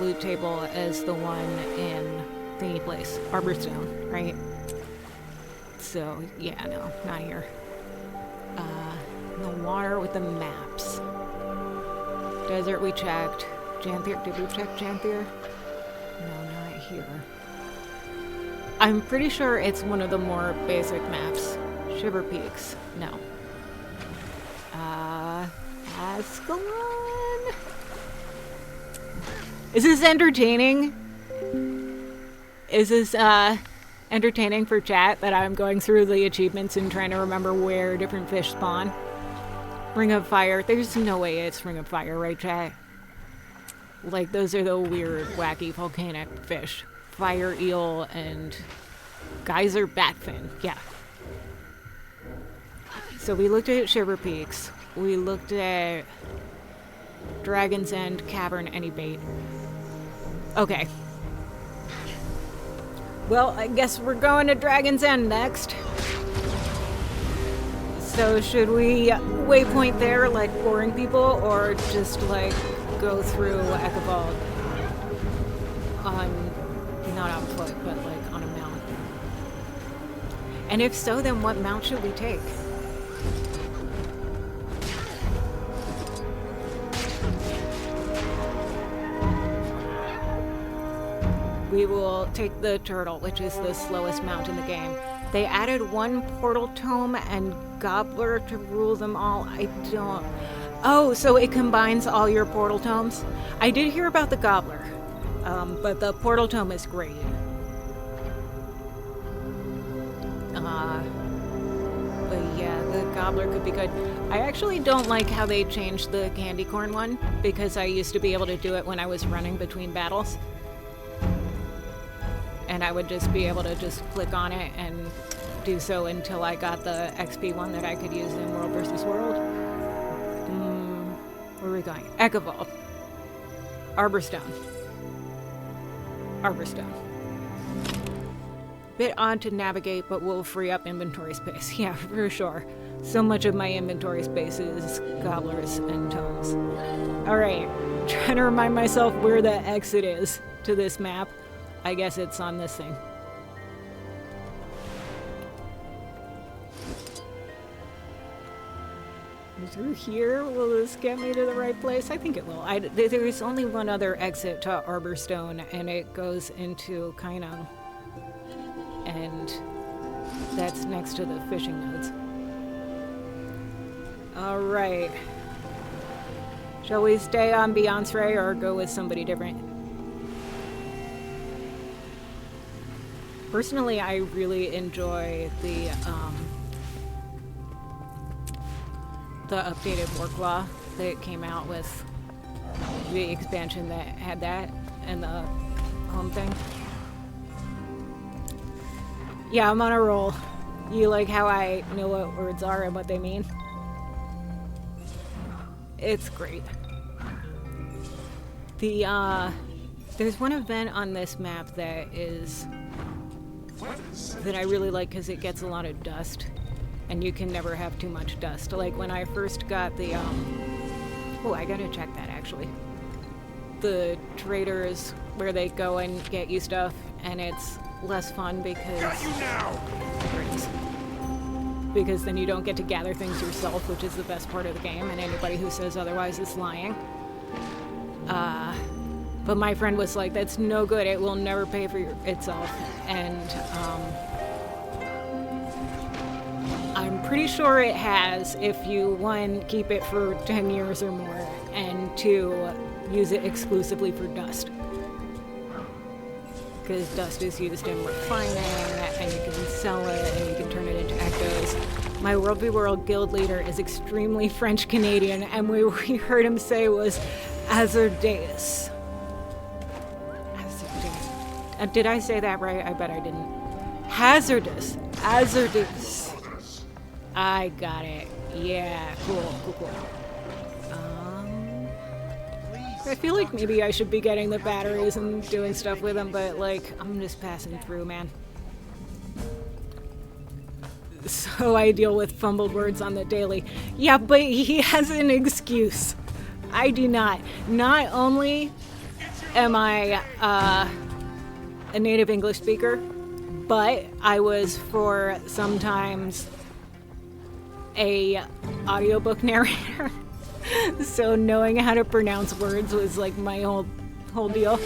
loot table as the one in Thingy Place, Arborstone, right? So, yeah, no, not here. The water with the maps. Desert we checked. Janthier, did we check Janthier? No, not here. I'm pretty sure it's one of the more basic maps. Shiver Peaks, no. Ascalon? Is this entertaining? Is this, entertaining for chat that I'm going through the achievements and trying to remember where different fish spawn? Ring of Fire. There's no way it's Ring of Fire, right, chat? Like, those are the weird, wacky, volcanic fish. Fire eel and geyser batfin. Yeah. So we looked at Shiver Peaks. We looked at Dragon's End, Cavern, any bait. Okay. Well, I guess we're going to Dragon's End next. So should we waypoint there like boring people, or just like go through Ekavald on, not on foot, but like on a mount? And if so, then what mount should we take? We will take the turtle, which is the slowest mount in the game. They added one portal tome and gobbler to rule them all. I don't... Oh, so it combines all your portal tomes? I did hear about the gobbler, but the portal tome is great. But yeah, the gobbler could be good. I actually don't like how they changed the candy corn one, because I used to be able to do it when I was running between battles. And I would just be able to just click on it and do so until I got the XP one that I could use in World vs. World. Where are we going? Ekavald. Arborstone. Arborstone. Bit odd to navigate, but will free up inventory space. Yeah, for sure. So much of my inventory space is gobblers and tomes. Alright, trying to remind myself where the exit is to this map. I guess it's on this thing. through here, will this get me to the right place? I think it will. There's only one other exit to Arborstone, and it goes into Kainung. And that's next to the fishing nodes. Alright. Shall we stay on Beyonce or go with somebody different? Personally, I really enjoy the updated work law that came out with the expansion that had that and the home thing. Yeah, I'm on a roll. You like how I know what words are and what they mean? It's great. There's one event on this map that I really like because it gets a lot of dust, and you can never have too much dust. Like when I first got the oh, I gotta check that actually. The traders where they go and get you stuff, and it's less fun because because then you don't get to gather things yourself, which is the best part of the game, and anybody who says otherwise is lying. But my friend was like, that's no good, it will never pay for itself. And I'm pretty sure it has if you, one, keep it for 10 years or more, and two, use it exclusively for dust. Because dust is used in refining, and you can sell it, and you can turn it into ectos. My World v. World guild leader is extremely French-Canadian, and what we heard him say was, hazardous. Did I say that right? I bet I didn't. Hazardous. Hazardous. I got it. Yeah, cool. I feel like maybe I should be getting the batteries and doing stuff with them, but like, I'm just passing through, man. So I deal with fumbled words on the daily. Yeah, but he has an excuse. I do not. Not only am I a native English speaker, but I was for sometimes a audiobook narrator. So knowing how to pronounce words was like my whole deal.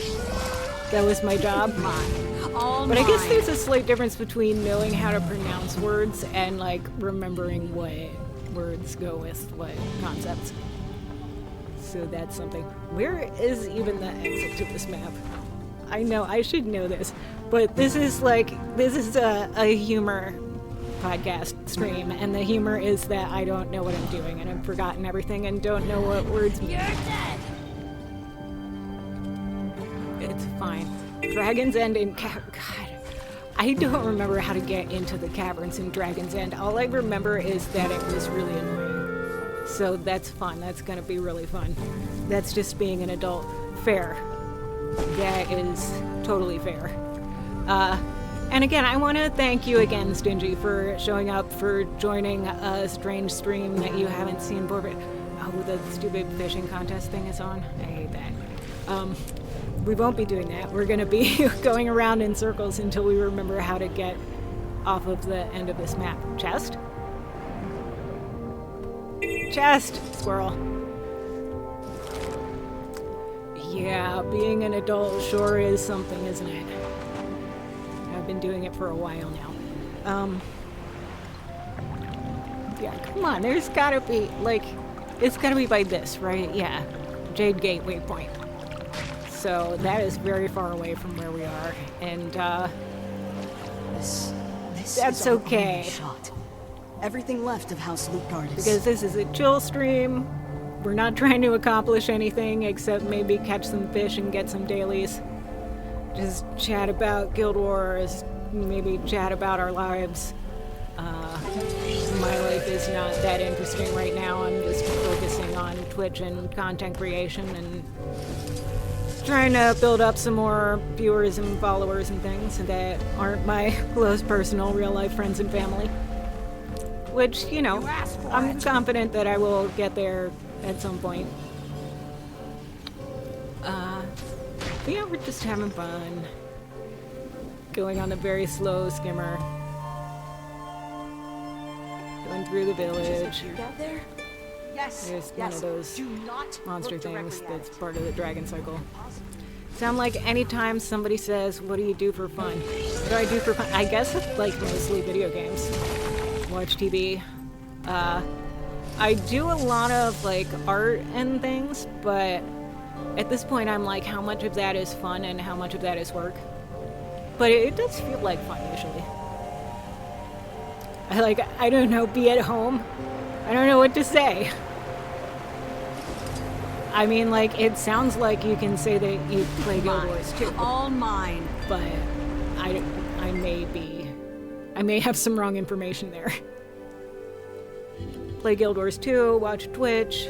That was my job. But I guess there's a slight difference between knowing how to pronounce words and like remembering what words go with what concepts. So that's something. Where is even the exit to this map? I know, I should know this, but this is a humor podcast stream, and the humor is that I don't know what I'm doing, and I've forgotten everything and don't know what words mean. You're dead! It's fine. Dragon's End in God, I don't remember how to get into the caverns in Dragon's End. All I remember is that it was really annoying. So that's fun. That's gonna be really fun. That's just being an adult. Fair. That is totally fair. And again, I want to thank you again, Stingy, for showing up, for joining a strange stream that you haven't seen before. Oh, the stupid fishing contest thing is on. I hate that. We won't be doing that. We're going to be going around in circles until we remember how to get off of the end of this map. Chest? Chest! Squirrel. Yeah, being an adult sure is something, isn't it? I've been doing it for a while now. Yeah, come on, there's gotta be, like, it's gotta be by this, right? Yeah, Jade Gate waypoint. So that is very far away from where we are, and, This that's is our okay. only shot. Everything left of House Lucardis. Because this is a chill stream. We're not trying to accomplish anything except maybe catch some fish and get some dailies. Just chat about Guild Wars, maybe chat about our lives. My life is not that interesting right now. I'm just focusing on Twitch and content creation and trying to build up some more viewers and followers and things that aren't my close personal real life friends and family. Which, you know, I'm confident that I will get there at some point. But yeah, we're just having fun. Going on a very slow skimmer. Going through the village. Out there? Yes. There's one yes. of those Do not monster look directly things at that's it. part of the dragon cycle. Sound like anytime somebody says, what do you do for fun? What do I do for fun? I guess like mostly video games. Watch TV. I do a lot of like art and things, but at this point I'm like, how much of that is fun and how much of that is work? But it does feel like fun usually. I don't know, be at home. I don't know what to say. I mean, like, it sounds like you can say that you play Guild Wars too, All mine. but I may have some wrong information there. Play Guild Wars 2, watch Twitch.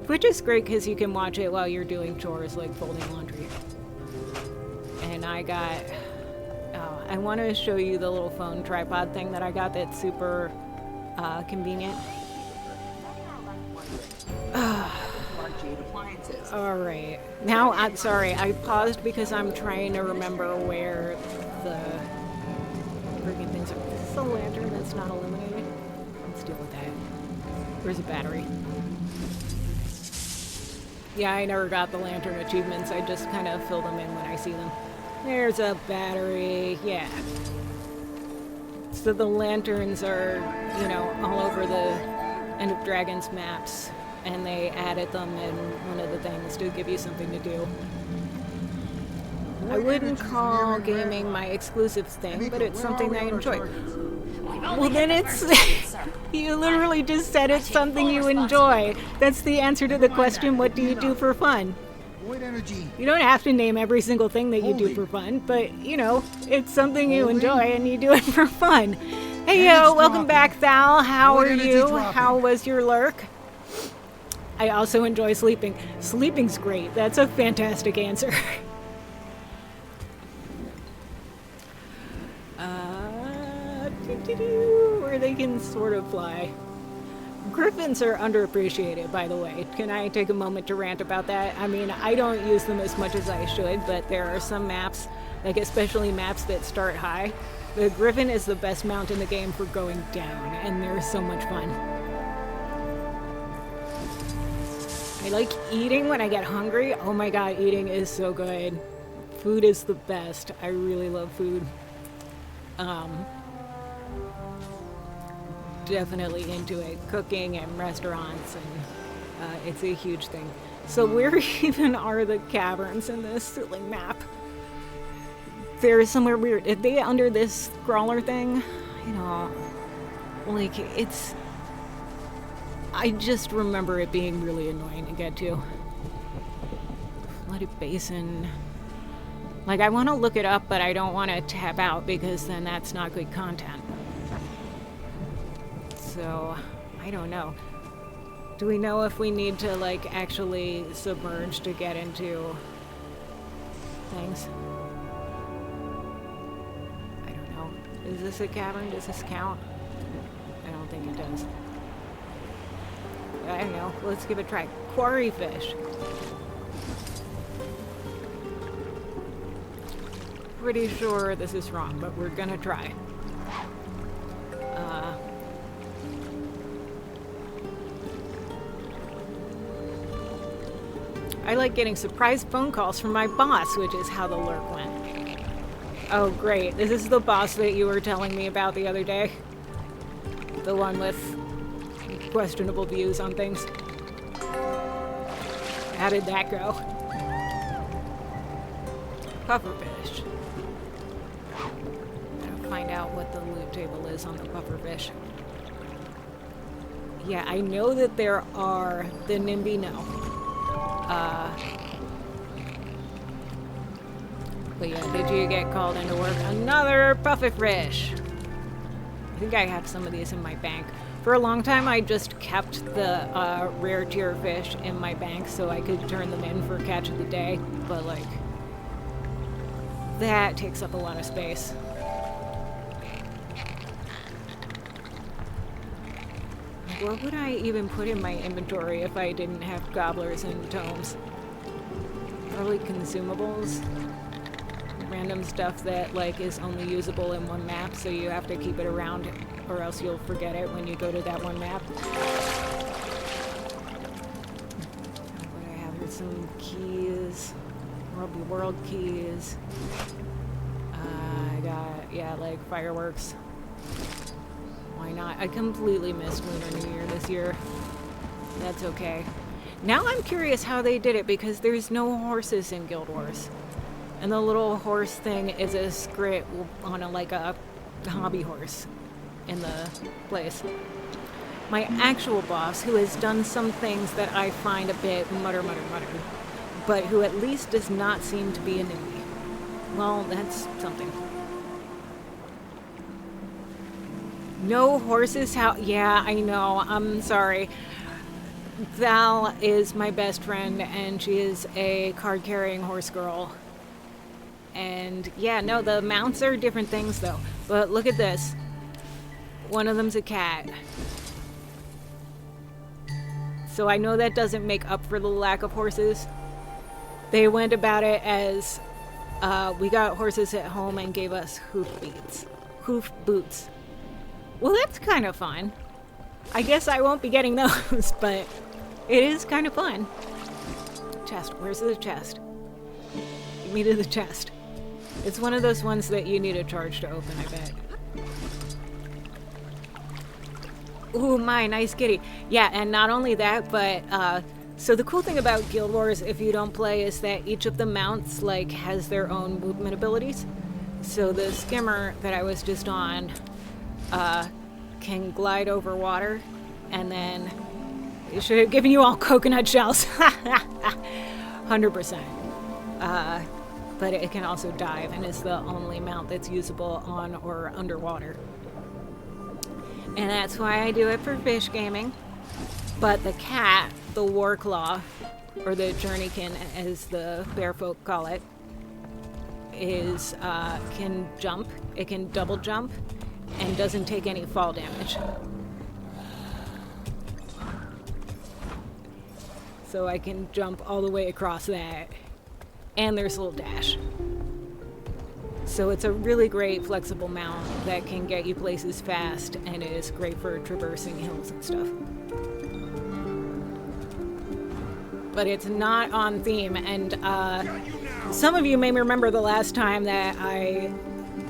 Twitch is great because you can watch it while you're doing chores like folding laundry. And I got, I want to show you the little phone tripod thing that I got that's super convenient. Alright. Now, I'm sorry, I paused because I'm trying to remember where the freaking things are. Is this a lantern that's not illuminated? Let's deal with that. Where's the battery? Yeah, I never got the lantern achievements. I just kind of fill them in when I see them. There's a battery. Yeah. So the lanterns are, you know, all over the End of Dragons maps. And they added them in one of the things to give you something to do. I wouldn't call gaming my exclusive thing, but it's something I enjoy. Well, then it's... You literally just said it's something you enjoy. That's the answer to the question, what do you do for fun? You don't have to name every single thing that you do for fun, but, you know, it's something you enjoy and you do it for fun. Hey, yo, welcome back, Thal. How are you? How was your lurk? I also enjoy sleeping. Sleeping's great. That's a fantastic answer. Where they can sort of fly. Griffins are underappreciated, by the way. Can I take a moment to rant about that? I mean, I don't use them as much as I should, but there are some maps, like especially maps that start high. The Griffin is the best mount in the game for going down, and they're so much fun. I like eating when I get hungry. Oh my god, eating is so good. Food is the best. I really love food. Definitely into it. Cooking and restaurants, and it's a huge thing. So where even are the caverns in this silly map? They're somewhere weird. Are they under this crawler thing? You know, like it's... I just remember it being really annoying to get to. Flooded basin. Like, I want to look it up, but I don't want to tap out because then that's not good content. So, I don't know. Do we know if we need to, like, actually submerge to get into things? I don't know. Is this a cavern? Does this count? I don't think it does. I don't know. Let's give it a try. Quarry fish. Pretty sure this is wrong, but we're gonna try. I like getting surprise phone calls from my boss, which is how the lurk went. Oh, great. This is the boss that you were telling me about the other day. The one with questionable views on things. How did that go? Pufferfish. Gotta find out what the loot table is on the pufferfish. Yeah, I know that there are the NIMBY, no. But yeah, did you get called into work? Another pufferfish! I think I have some of these in my bank. For a long time, I just kept the rare tier fish in my bank so I could turn them in for catch of the day, but like, that takes up a lot of space. What would I even put in my inventory if I didn't have gobblers and tomes? Probably consumables. Random stuff that like is only usable in one map, so you have to keep it around or else you'll forget it when you go to that one map. some keys. World keys. I got, yeah, like fireworks. Why not? I completely missed Lunar New Year this year. That's okay. Now I'm curious how they did it because there's no horses in Guild Wars. And the little horse thing is a script on like a hobby horse in the place. My actual boss, who has done some things that I find a bit mutter, but who at least does not seem to be a newbie. Well, that's something. No horses? How? Yeah, I know. I'm sorry. Val is my best friend, and she is a card-carrying horse girl. And yeah, no, the mounts are different things, though. But look at this. One of them's a cat. So I know that doesn't make up for the lack of horses. They went about it as we got horses at home and gave us hoof boots. Well, that's kind of fun. I guess I won't be getting those, but it is kind of fun. Chest, where's the chest? Get me to the chest. It's one of those ones that you need a charge to open, I bet. Ooh, my nice kitty. Yeah, and not only that, but so the cool thing about Guild Wars, if you don't play, is that each of the mounts like has their own movement abilities. So the skimmer that I was just on can glide over water, and then it should have given you all coconut shells. 100%. But it can also dive, and is the only mount that's usable on or underwater. And that's why I do it for fish gaming. But the cat, the Warclaw, or the Journeykin as the bear folk call it, is can jump. It can double jump and doesn't take any fall damage. So I can jump all the way across that. And there's a little dash. So it's a really great flexible mount that can get you places fast, and it is great for traversing hills and stuff. But it's not on theme, and some of you may remember the last time that I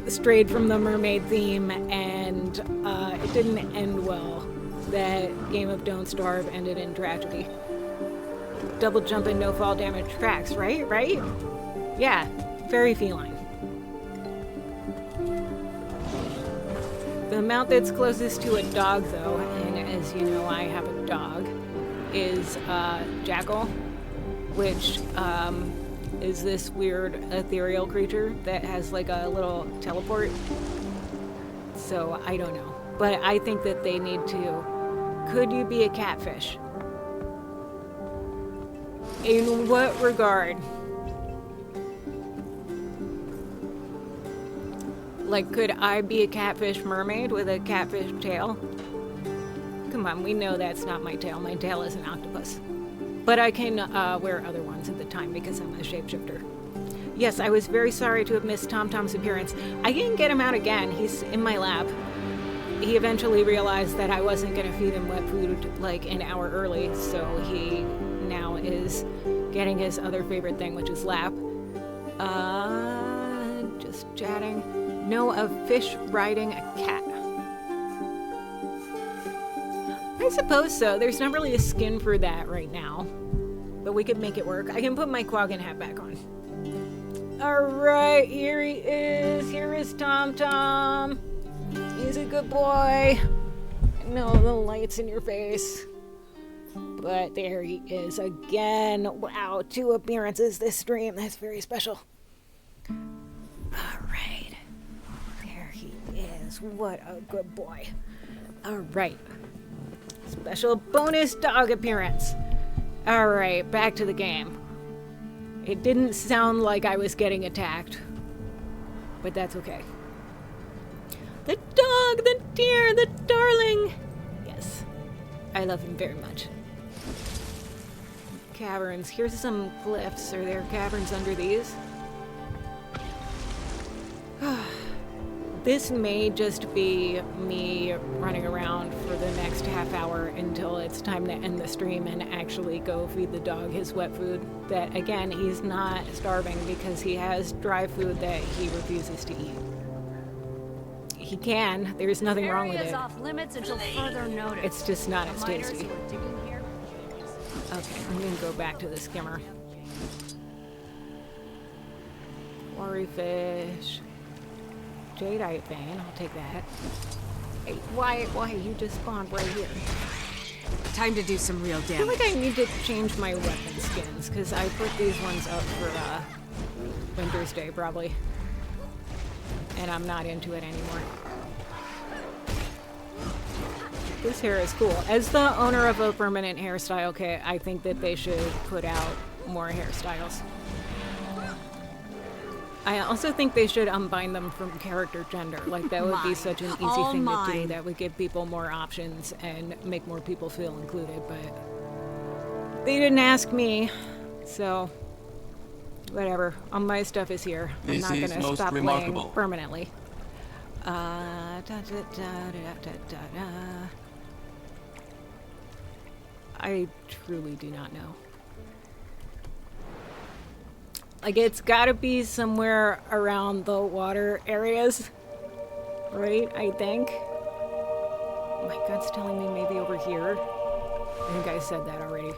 strayed from the mermaid theme, and it didn't end well. That game of Don't Starve ended in tragedy. Double jump and no fall damage tracks, right? Right? Yeah, very feline. The mount that's closest to a dog, though, and as you know, I have a dog, is Jackal, which is this weird ethereal creature that has like a little teleport. So I don't know, but I think that they need to. Could you be a catfish? In what regard? Like, could I be a catfish mermaid with a catfish tail? Come on, we know that's not my tail. My tail is an octopus. But I can wear other ones at the time because I'm a shapeshifter. Yes, I was very sorry to have missed Tom Tom's appearance. I can get him out again. He's in my lab. He eventually realized that I wasn't going to feed him wet food like an hour early, so he now is getting his other favorite thing, which is lap. Just chatting. No, of fish riding a cat. I suppose so. There's not really a skin for that right now, but we could make it work. I can put my Quaggan hat back on. Alright, here he is. Here is Tom Tom. He's a good boy. No, the light's in your face. But there he is again. Wow, 2 appearances this stream. That's very special. Alright. There he is. What a good boy. Alright. Special bonus dog appearance. Alright, back to the game. It didn't sound like I was getting attacked, but that's okay. The dog, the dear, the darling. Yes, I love him very much. Caverns. Here's some glyphs. Are there caverns under these? This may just be me running around for the next half hour until it's time to end the stream and actually go feed the dog his wet food. That, again, he's not starving because he has dry food that he refuses to eat. He can. There's nothing wrong with it. Off limits until further notice. It's just not as Miners tasty. who are digging here. Okay, I'm gonna go back to the skimmer. Quarry fish. Jadeite vein, I'll take that. Hey, why you just spawned right here? Time to do some real I feel damage. like I need to change my weapon skins, because I put these ones up for Winter's Day, probably. And I'm not into it anymore. This hair is cool. As the owner of a permanent hairstyle kit, I think that they should put out more hairstyles. I also think they should unbind them from character gender. Like, that would be such an easy All thing to do. mine. That would give people more options and make more people feel included, but they didn't ask me, so whatever. All my stuff is here. I'm This not is gonna most stop remarkable. playing permanently. I truly do not know. Like, it's gotta be somewhere around the water areas, right? I think. My gut's telling me maybe over here. I think I said that already.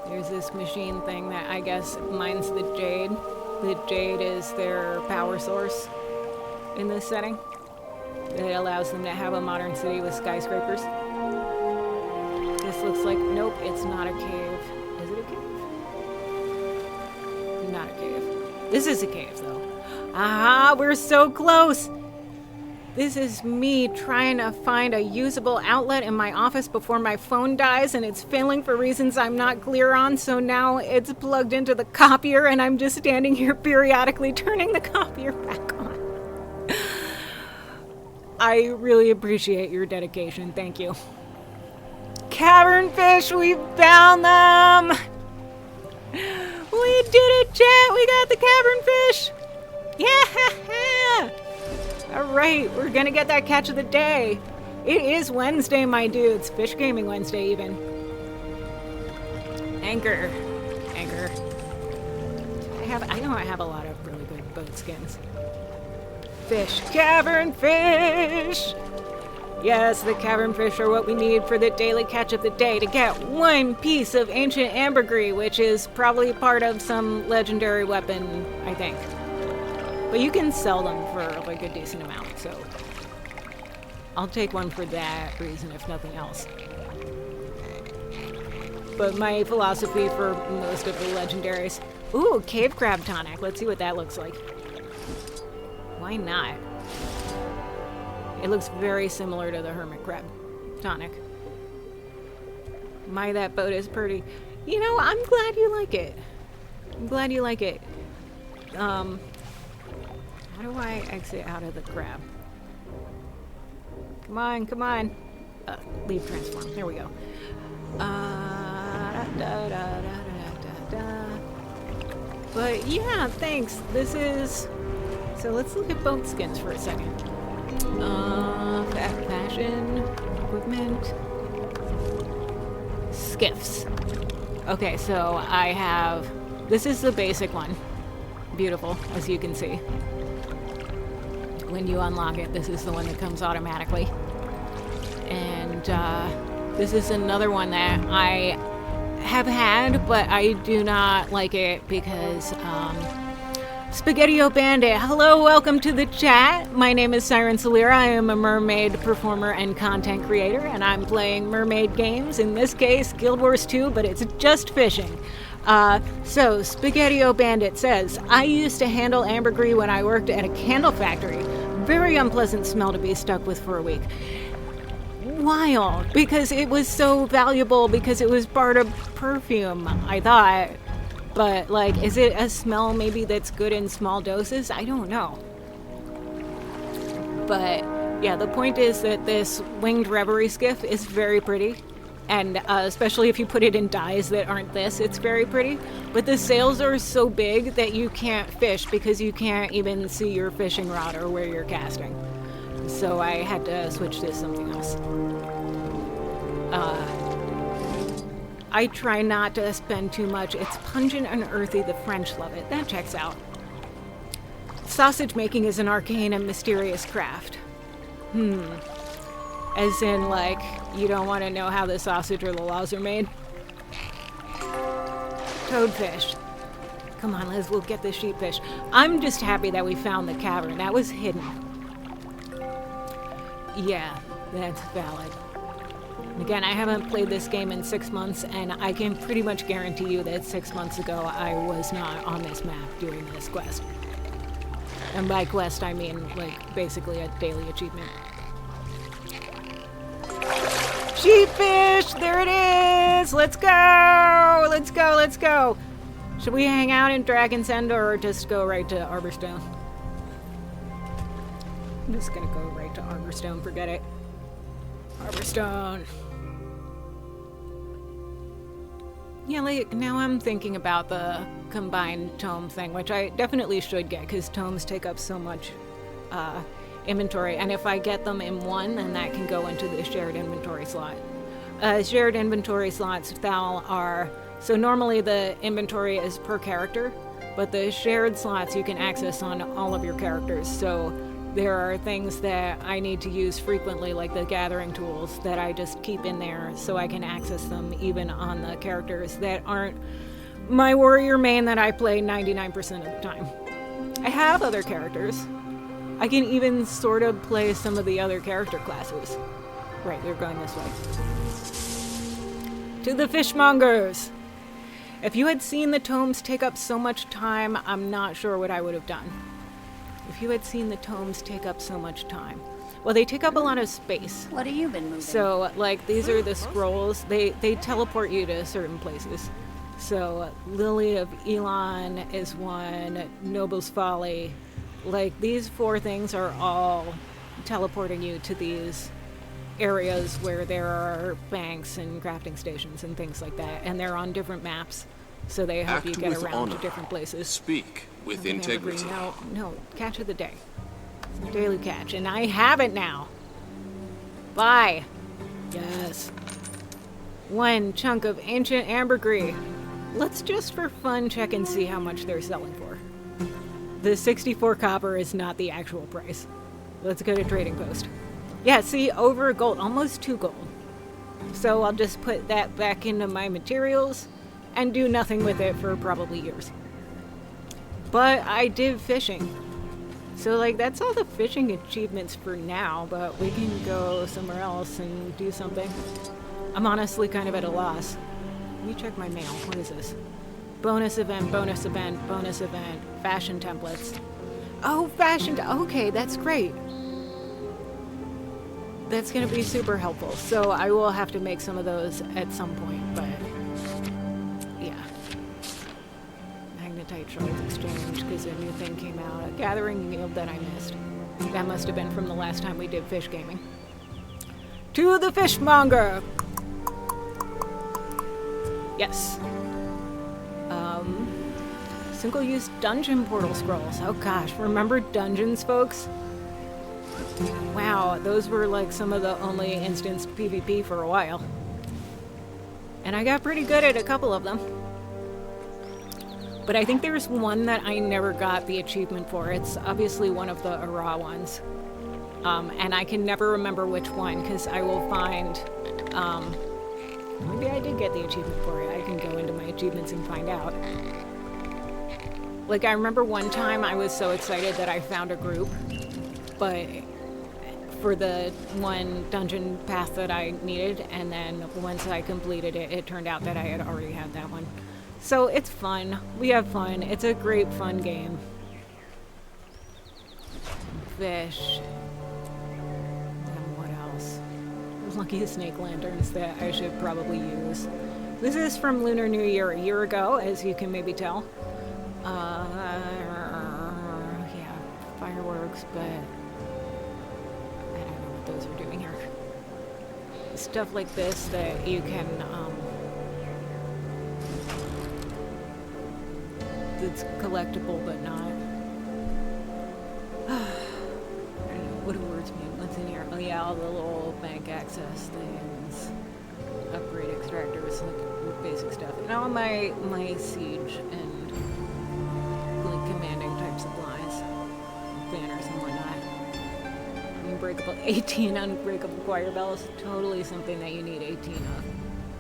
There's this machine thing that I guess mines the jade. The jade is their power source in this setting. It allows them to have a modern city with skyscrapers. This looks like, nope, it's not a cave. Is it a cave? Not a cave. This is a cave, though. Ah, we're so close! This is me trying to find a usable outlet in my office before my phone dies, and it's failing for reasons I'm not clear on, so now it's plugged into the copier, and I'm just standing here periodically turning the copier back on. I really appreciate your dedication. Thank you. Cavern fish, we found them! We did it, chat! We got the cavern fish! Yeah! Alright, we're gonna get that catch of the day. It is Wednesday, my dudes. Fish Gaming Wednesday, even. Anchor. I know I have a lot of really good boat skins. Fish. Cavern fish! Yes, the cavern fish are what we need for the daily catch of the day to get one piece of ancient ambergris, which is probably part of some legendary weapon, I think. But you can sell them for like a decent amount, so I'll take one for that reason, if nothing else. But my philosophy for most of the legendaries... Ooh, cave crab tonic. Let's see what that looks like. Why not? It looks very similar to the hermit crab tonic. My, that boat is pretty. You know, I'm glad you like it. I'm glad you like it. How do I exit out of the crab? Come on. Leave transform. There we go. But yeah, thanks. This is... So let's look at boat skins for a second. Fashion, equipment, skiffs. Okay, so I have... This is the basic one. Beautiful, as you can see. When you unlock it, this is the one that comes automatically. And this is another one that I have had, but I do not like it because Spaghetti-O Bandit. Hello, welcome to the chat. My name is Siren Salira. I am a mermaid performer and content creator, and I'm playing mermaid games. In this case, Guild Wars 2, but it's just fishing. So Spaghetti-O Bandit says, I used to handle ambergris when I worked at a candle factory. Very unpleasant smell to be stuck with for a week. Wild, because it was so valuable because it was part of perfume, I thought. But, like, is it a smell maybe that's good in small doses? I don't know. But, yeah, the point is that this winged reverie skiff is very pretty. And especially if you put it in dyes that aren't this, it's very pretty. But the sails are so big that you can't fish because you can't even see your fishing rod or where you're casting. So I had to switch to something else. I try not to spend too much. It's pungent and earthy. The French love it. That checks out. Sausage making is an arcane and mysterious craft. As in, like, you don't want to know how the sausage or the laws are made? Toadfish. Come on, Liz, we'll get the sheepfish. I'm just happy that we found the cavern. That was hidden. Yeah, that's valid. Again, I haven't played this game in 6 months, and I can pretty much guarantee you that 6 months ago I was not on this map doing this quest. And by quest, I mean, like, basically a daily achievement. Sheepfish! There it is! Let's go! Let's go, let's go! Should we hang out in Dragon's End or just go right to Arborstone? I'm just gonna go right to Arborstone, forget it. Arborstone. Yeah, like, now I'm thinking about the combined tome thing, which I definitely should get, because tomes take up so much inventory, and if I get them in one, then that can go into the shared inventory slot. Shared inventory slots, Thal, are... So normally the inventory is per character, but the shared slots you can access on all of your characters, so there are things that I need to use frequently, like the gathering tools, that I just keep in there so I can access them even on the characters that aren't my warrior main that I play 99% of the time. I have other characters. I can even sort of play some of the other character classes. Right, they're going this way. To the fishmongers! If you had seen the tomes take up so much time, I'm not sure what I would have done. If you had seen the tomes take up so much time. Well, they take up a lot of space. What have you been moving? So, like, these are the scrolls. They teleport you to certain places. So, Lily of Elon is one, Noble's Folly. Like, these 4 things are all teleporting you to these areas where there are banks and crafting stations and things like that. And they're on different maps, so they help you get around to different places. Speak with integrity. No, catch of the day. Daily catch, and I have it now. Bye. Yes. 1 chunk of ancient ambergris. Let's just for fun check and see how much they're selling for. The 64 copper is not the actual price. Let's go to Trading Post. Yeah, see, over gold, almost 2 gold. So I'll just put that back into my materials and do nothing with it for probably years. But I did fishing. So, like, that's all the fishing achievements for now, but we can go somewhere else and do something. I'm honestly kind of at a loss. Let me check my mail. What is this? Bonus event, bonus event, bonus event, fashion templates. Oh, fashion, okay, that's great. That's gonna be super helpful. So I will have to make some of those at some point, but yeah. Magnetite shards exchange, because a new thing came out. A gathering yield that I missed. That must have been from the last time we did fish gaming. To the fishmonger! Yes. Single-use dungeon portal scrolls. Oh gosh, remember dungeons, folks? Wow, those were like some of the only instanced PvP for a while. And I got pretty good at a couple of them. But I think there's one that I never got the achievement for. It's obviously one of the Ara ones. And I can never remember which one, because I will find... maybe I did get the achievement for it. I can go into my achievements and find out. Like, I remember one time I was so excited that I found a group, but for the one dungeon path that I needed, and then once I completed it, it turned out that I had already had that one. So it's fun. We have fun. It's a great fun game. Fish. And what else? Lucky snake lanterns that I should probably use. This is from Lunar New Year a year ago, as you can maybe tell. Yeah, fireworks, but I don't know what those are doing here. stuff like this that you can, that's collectible but not. I don't know, what do words mean? What's in here? Oh yeah, all the little bank access things. Upgrade extractors, like basic stuff. And all my siege and like commanding type supplies. Banners and whatnot. Unbreakable 18 unbreakable choir bells. Totally something that you need 18 of.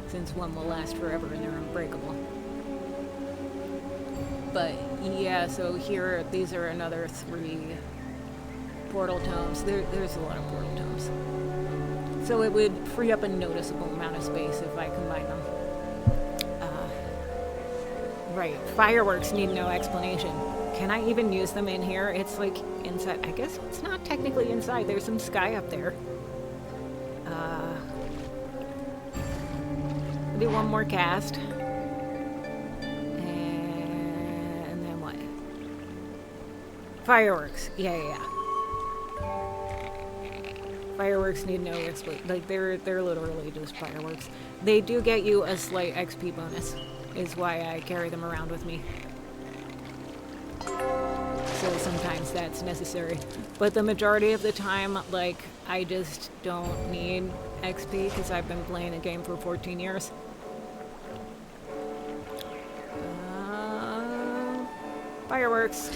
Since one will last forever and they're unbreakable. But yeah, so here, these are another 3 portal tomes. There's a lot of portal tomes. So it would free up a noticeable amount of space if I combine them. Right, fireworks need no explanation. Can I even use them in here? It's like inside. I guess it's not technically inside. There's some sky up there. Do one more cast. And then what? Fireworks. Yeah. Fireworks need no explanation. Like, they're literally just fireworks. They do get you a slight XP bonus, is why I carry them around with me. So sometimes that's necessary. But the majority of the time, like, I just don't need XP because I've been playing the game for 14 years. Fireworks.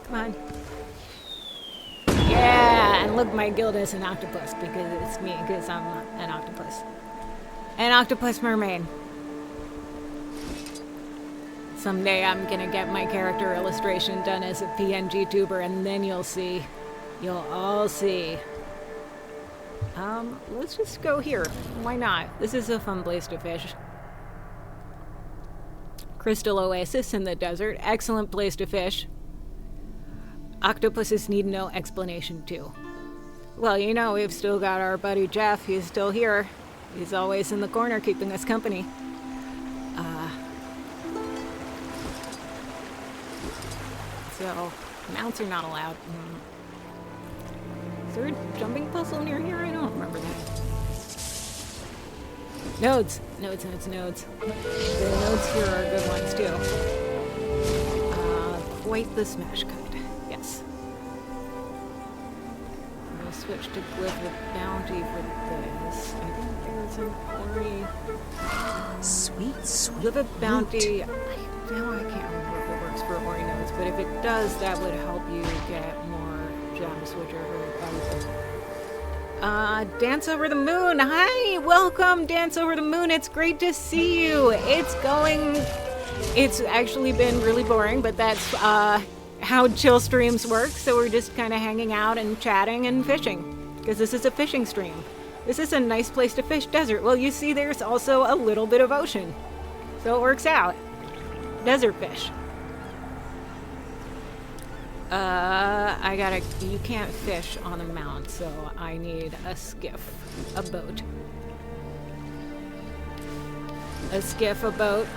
Come on. Yeah, and look, my guild is an octopus because it's me, because I'm an octopus. An octopus mermaid. Someday I'm gonna get my character illustration done as a PNG tuber, and then you'll see. You'll all see. Let's just go here. Why not? This is a fun place to fish. Crystal Oasis in the desert. Excellent place to fish. Octopuses need no explanation, too. Well, you know, we've still got our buddy Jeff. He's still here. He's always in the corner keeping us company. So, mounts are not allowed. Is there a jumping puzzle near here? I don't remember that. Nodes. Nodes. The nodes here are good ones, too. Quite the smash cut. Yes. We'll switch to Glyph with Bounty for this. I think there's an Ori. Sweet. Glyph with Bounty. I can't remember if it works for Ori nodes, but if it does, that would help you get more gems, which are very valuable. Dance Over the Moon. Hi, welcome, Dance Over the Moon. It's great to see you. It's actually been really boring, but that's how chill streams work. So we're just kind of hanging out and chatting and fishing, because this is a fishing stream. This is a nice place to fish. Desert. Well, you see, there's also a little bit of ocean, so it works out. Desert fish. You can't fish on the mount, so I need a skiff, a boat. A skiff, a boat.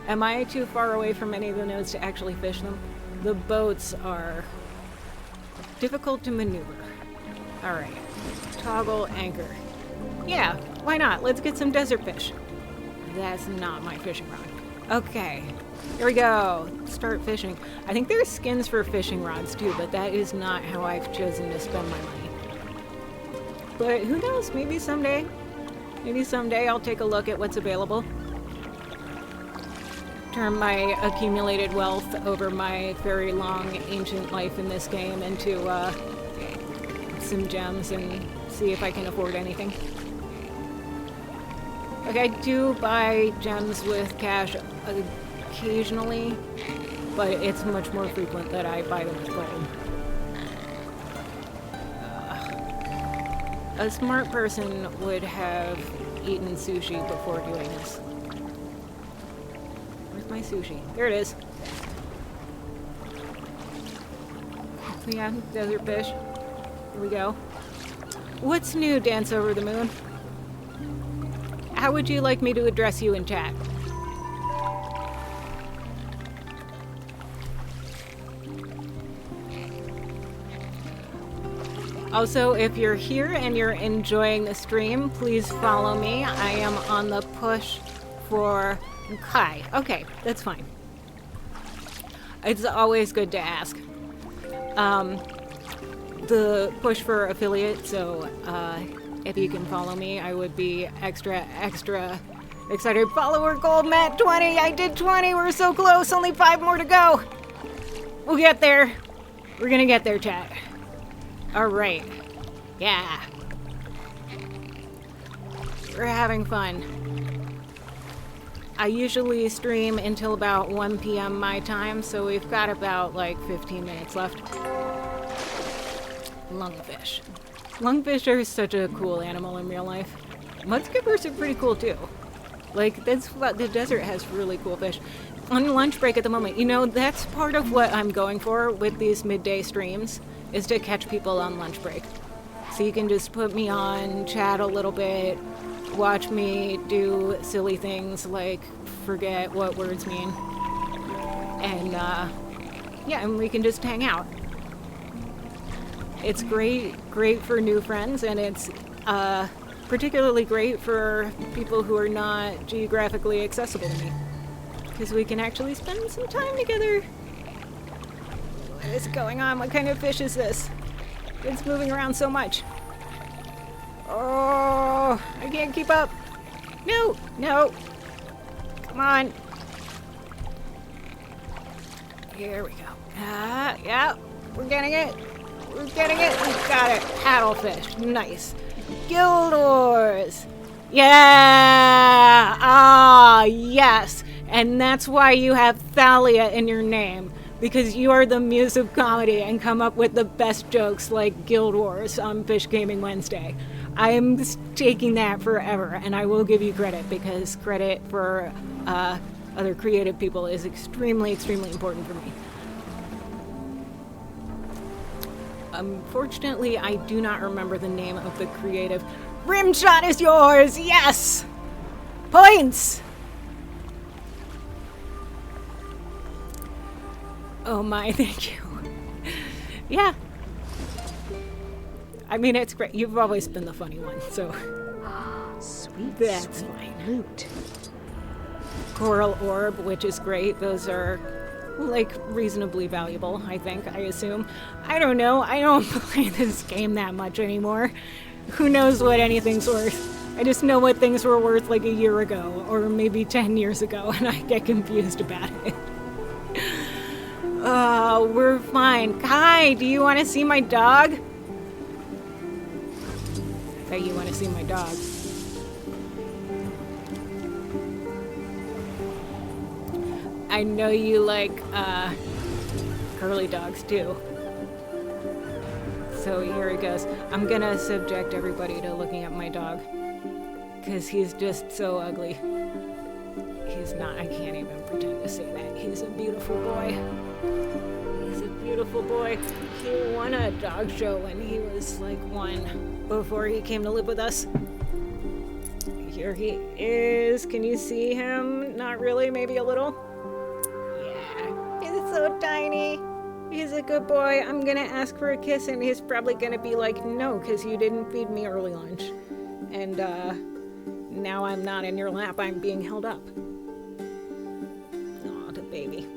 Am I too far away from any of the nodes to actually fish them? The boats are difficult to maneuver. Alright. Toggle anchor. Yeah, why not? Let's get some desert fish. That's not my fishing rod. Okay, here we go. Start fishing. I think there's skins for fishing rods too, but that is not how I've chosen to spend my money. But who knows? Maybe someday. Maybe someday I'll take a look at what's available. Turn my accumulated wealth over my very long ancient life in this game into some gems and see if I can afford anything. Like, I do buy gems with cash occasionally, but it's much more frequent that I buy them with gold. A smart person would have eaten sushi before doing this. Where's my sushi? There it is. So yeah, desert fish. Here we go. What's new, Dance Over the Moon? How would you like me to address you in chat? Also, if you're here and you're enjoying the stream, please follow me. I am on the push for Kai. Okay, that's fine. It's always good to ask. The push for affiliate, so if you can follow me, I would be extra excited. Follower goal, Matt 20. I did 20. We're so close. Only 5 more to go. We'll get there. We're gonna get there, chat. All right. Yeah. We're having fun. I usually stream until about 1 p.m. my time, so we've got about like 15 minutes left. Lungfish. Lungfish are such a cool animal in real life. Mudskippers are pretty cool too. Like, that's what the desert has, really cool fish. On lunch break at the moment, you know, that's part of what I'm going for with these midday streams, is to catch people on lunch break. So you can just put me on, chat a little bit, watch me do silly things like forget what words mean. And, yeah, and we can just hang out. It's great for new friends, and it's, particularly great for people who are not geographically accessible to me. Because we can actually spend some time together. What is going on? What kind of fish is this? It's moving around so much. Oh, I can't keep up. No, no. Come on. Here we go. Yeah, we're getting it. We're getting it. We got it. Paddlefish. Nice. Guildors. Yeah. Ah, yes. And that's why you have Thalia in your name. Because you are the muse of comedy and come up with the best jokes like Guild Wars on Fish Gaming Wednesday. I am taking that forever, and I will give you credit, because credit for other creative people is extremely, extremely important for me. Unfortunately, I do not remember the name of the creative. Rimshot is yours! Yes! Points! Oh my, thank you. Yeah. I mean, it's great. You've always been the funny one, so... Sweet, that's sweet fine. loot. Coral orb, which is great. Those are, like, reasonably valuable, I think, I assume. I don't know. I don't play this game that much anymore. Who knows what anything's worth? I just know what things were worth like a year ago, or maybe 10 years ago, and I get confused about it. Oh, we're fine. Kai, do you want to see my dog? I bet you want to see my dog. I know you like, curly dogs too. So here it goes. I'm gonna subject everybody to looking at my dog. Because he's just so ugly. He's not, I can't even pretend to say that. He's a beautiful boy. He's a beautiful boy. He won a dog show when he was like 1, before he came to live with us. Here he is. Can you see him? Not really, maybe a little. Yeah, he's so tiny. He's a good boy. I'm gonna ask for a kiss and he's probably gonna be like, no, because you didn't feed me early lunch. And now I'm not in your lap, I'm being held up. Aw, the baby.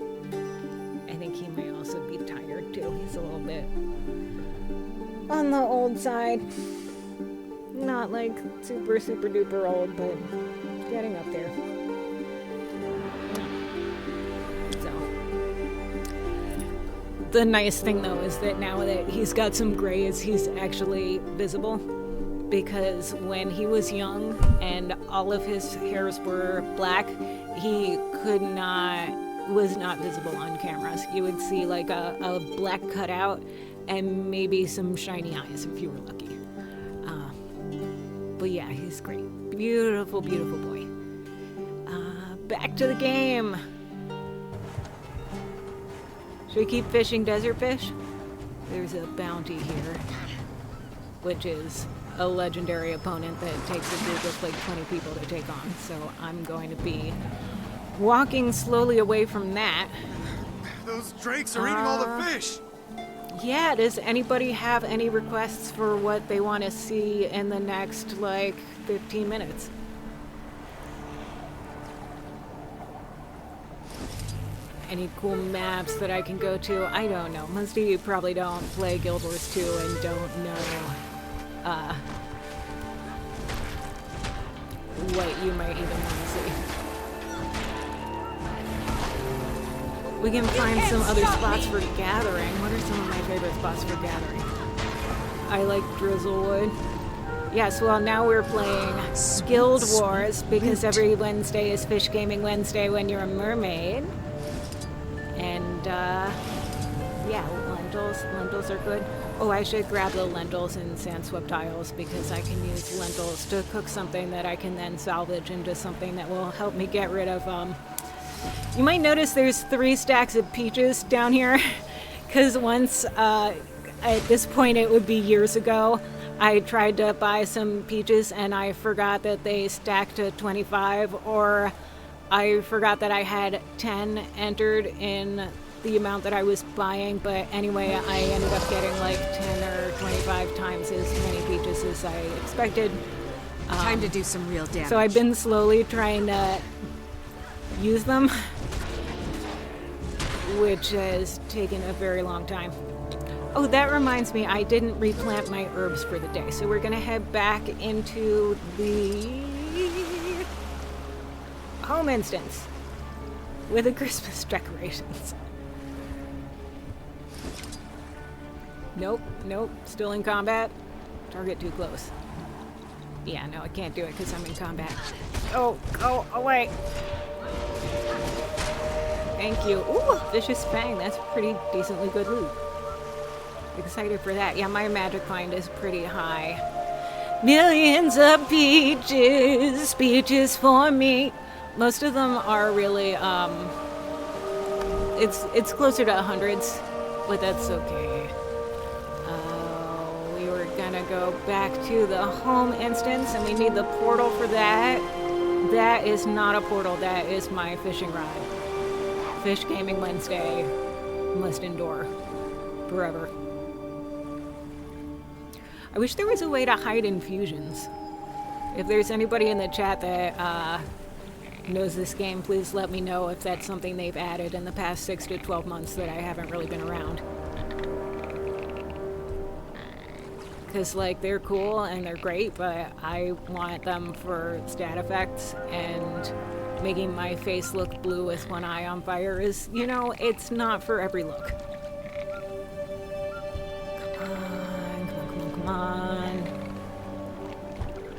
I think he might also be tired too. He's a little bit on the old side. Not like super, super duper old, but getting up there. So. The nice thing though is that now that he's got some grays, he's actually visible. Because when he was young and all of his hairs were black, he was not visible on cameras. You would see like a black cutout and maybe some shiny eyes if you were lucky. But yeah, he's great. Beautiful, beautiful boy. Back to the game. Should we keep fishing desert fish? There's a bounty here, which is a legendary opponent that takes a group of like 20 people to take on. So I'm going to be walking slowly away from that. Those drakes are eating all the fish! yeah, does anybody have any requests for what they want to see in the next, like, 15 minutes? Any cool maps that I can go to? I don't know. Most of you probably don't play Guild Wars 2 and don't know what you might even want to see. We can find some other spots for gathering. What are some of my favorite spots for gathering? I like Drizzlewood. Yes, well, now we're playing Guild Wars because every Wednesday is Fish Gaming Wednesday when you're a mermaid. And, yeah, lentils are good. Oh, I should grab the lentils and sand-swept tiles because I can use lentils to cook something that I can then salvage into something that will help me get rid of, You might notice there's 3 stacks of peaches down here because once, at this point it would be years ago, I tried to buy some peaches and I forgot that they stacked to 25, or I forgot that I had 10 entered in the amount that I was buying, but anyway, I ended up getting like 10 or 25 times as many peaches as I expected. Time to do some real damage. So I've been slowly trying to use them, which has taken a very long time. Oh, that reminds me, I didn't replant my herbs for the day, so we're gonna head back into the home instance with the Christmas decorations. Nope, still in combat. Target too close. Yeah, no, I can't do it because I'm in combat. Oh, go away. Thank you. Ooh, Vicious Fang, that's pretty decently good loot. Excited for that. Yeah, my magic find is pretty high. Millions of peaches for me. Most of them are really, it's closer to hundreds, but that's okay. We were gonna go back to the home instance, and we need the portal for that. That is not a portal, that is my fishing rod. Fish Gaming Wednesday must endure forever. I wish there was a way to hide infusions. If there's anybody in the chat that knows this game, please let me know if that's something they've added in the past 6 to 12 months that I haven't really been around. Because, like, they're cool and they're great, but I want them for stat effects, and making my face look blue with one eye on fire is, you know, it's not for every look. Come on.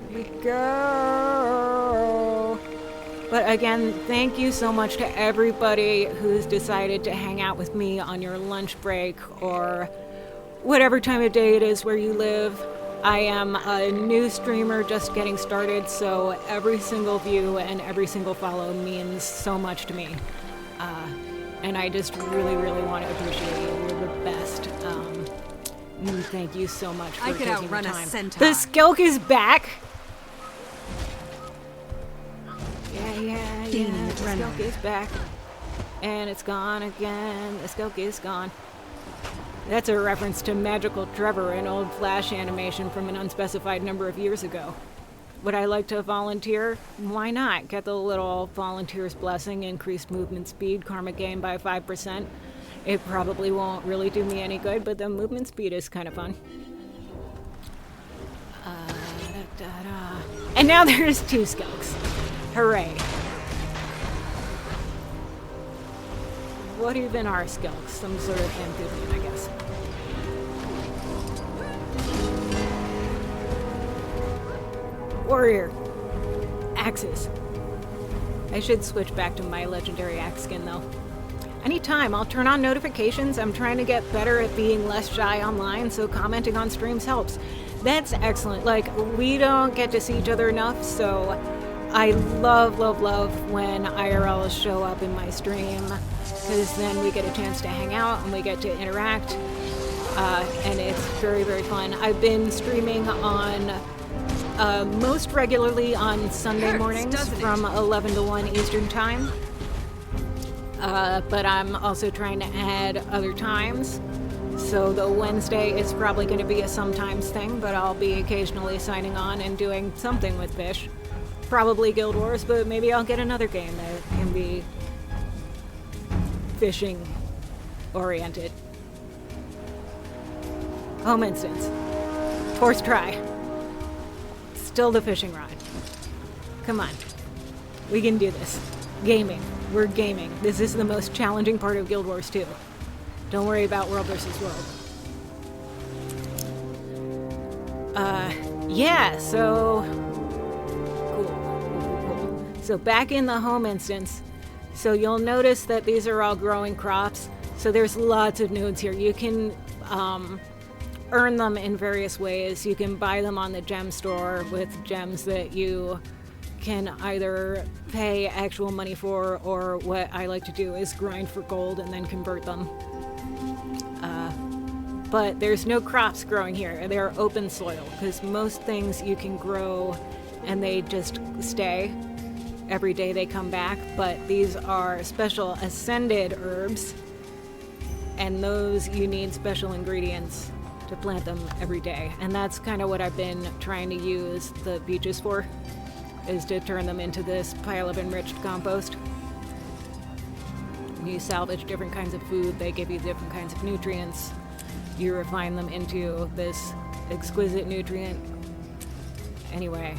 Here we go. But again, thank you so much to everybody who's decided to hang out with me on your lunch break or whatever time of day it is where you live. I am a new streamer just getting started, so every single view and every single follow means so much to me. And I just really, really want to appreciate you. You're the best. Thank you so much for taking the time. I could outrun a centaur. The Skelk is back! Yeah. The Skelk is back. And it's gone again. The Skelk is gone. That's a reference to Magical Trevor, an old Flash animation from an unspecified number of years ago. Would I like to volunteer? Why not? Get the little volunteer's blessing, increased movement speed, karma gain by 5%. It probably won't really do me any good, but the movement speed is kind of fun. And now there's 2 Skelks. Hooray. What even are Skelks? Some sort of amphibian, I guess. Warrior. Axes. I should switch back to my legendary axe skin, though. Anytime, I'll turn on notifications. I'm trying to get better at being less shy online, so commenting on streams helps. That's excellent. Like, we don't get to see each other enough, so I love when IRLs show up in my stream, because then we get a chance to hang out and we get to interact, and it's very, very fun. I've been streaming on most regularly on Sunday mornings from 11 to 1 Eastern Time, but I'm also trying to add other times. So the Wednesday is probably going to be a sometimes thing, but I'll be occasionally signing on and doing something with fish. Probably Guild Wars, but maybe I'll get another game that can be fishing oriented. Home instance. Fourth try. Still the fishing rod. Come on. We can do this. Gaming. We're gaming. This is the most challenging part of Guild Wars 2. Don't worry about world versus world. Yeah, so... Cool. So back in the home instance, so you'll notice that these are all growing crops. So there's lots of nudes here. You can earn them in various ways. You can buy them on the gem store with gems that you can either pay actual money for, or what I like to do is grind for gold and then convert them. But there's no crops growing here. They're open soil, because most things you can grow and they just stay. Every day they come back, but these are special ascended herbs, and those you need special ingredients to plant them every day. And that's kind of what I've been trying to use the beaches for, is to turn them into this pile of enriched compost. You salvage different kinds of food, they give you different kinds of nutrients. You refine them into this exquisite nutrient. Anyway,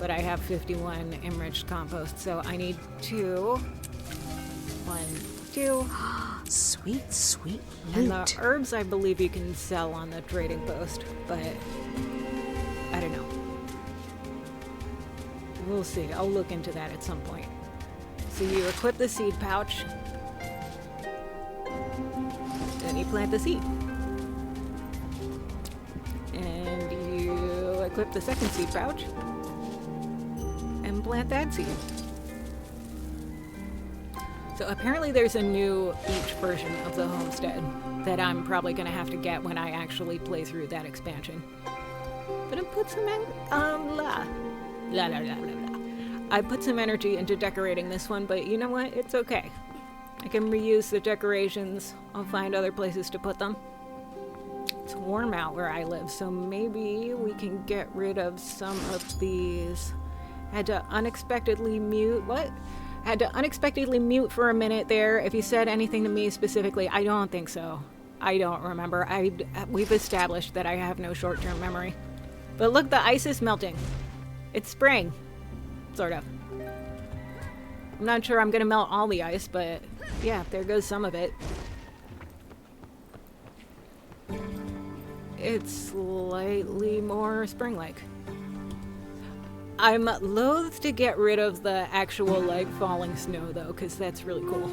but I have 51 enriched compost, so I need 2. 1, 2. Sweet, sweet And loot. the herbs I believe you can sell on the trading post, but I don't know. We'll see. I'll look into that at some point. So you equip the seed pouch, then you plant the seed. And you equip the second seed pouch and plant that seed. So apparently there's a new beach version of the homestead that I'm probably going to have to get when I actually play through that expansion. But I put some I put some energy into decorating this one, but you know what? It's okay. I can reuse the decorations. I'll find other places to put them. It's warm out where I live, so maybe we can get rid of some of these. Had to unexpectedly mute. What? Had to unexpectedly mute for a minute there. If you said anything to me specifically, I don't think so. I don't remember. We've established that I have no short-term memory. But look, the ice is melting. It's spring. Sort of. I'm not sure I'm gonna melt all the ice, but yeah, there goes some of it. It's slightly more spring-like. I'm loath to get rid of the actual, like, falling snow, though, because that's really cool.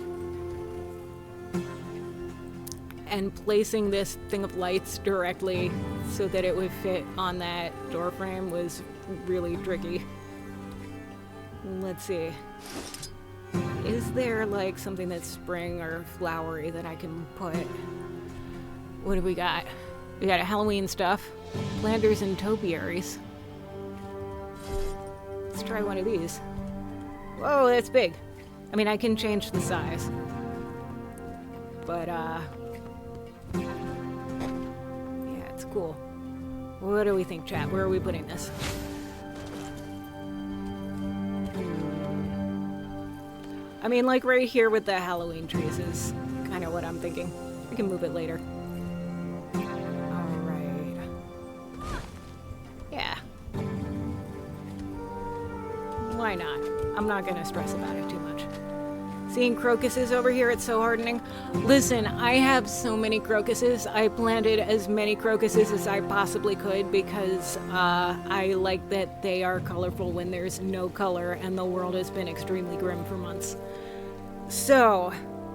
And placing this thing of lights directly so that it would fit on that door frame was really tricky. Let's see. Is there, like, something that's spring or flowery that I can put? What do we got? We got Halloween stuff. Planters and topiaries. Let's try one of these. Whoa, that's big. I mean, I can change the size. But, yeah, it's cool. What do we think, chat? Where are we putting this? I mean, like right here with the Halloween trees is kind of what I'm thinking. We can move it later. Alright. Yeah. Why not? I'm not gonna stress about it too much. Seeing crocuses over here, it's so hardening. Listen, I have so many crocuses. I planted as many crocuses as I possibly could because I like that they are colorful when there's no color and the world has been extremely grim for months. So,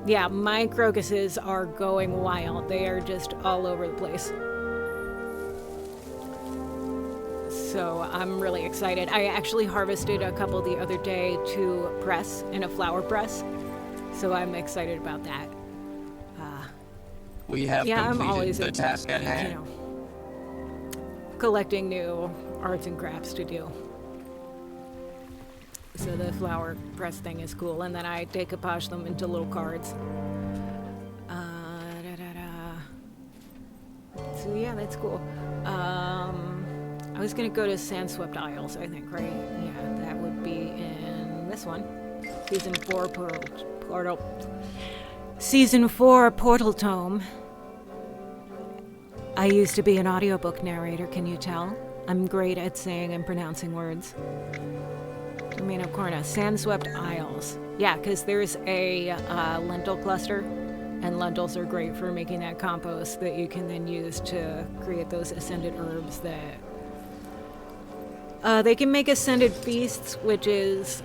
yeah, my crocuses are going wild. They are just all over the place. So I'm really excited. I actually harvested a couple the other day to press in a flower press. So I'm excited about that. We have I'm completed always the task at hand. you know, collecting new arts and crafts to do. So the flower press thing is cool, and then I decoupage them into little cards. So yeah, that's cool. I was gonna go to Sandswept Isles, I think, right? Yeah, that would be in this one. Season 4 Season 4 Portal Tome. I used to be an audiobook narrator, can you tell? I'm great at saying and pronouncing words. Domino Corna, Sandswept Isles. Yeah, because there's a lentil cluster, and lentils are great for making that compost that you can then use to create those ascended herbs that... they can make ascended feasts, which is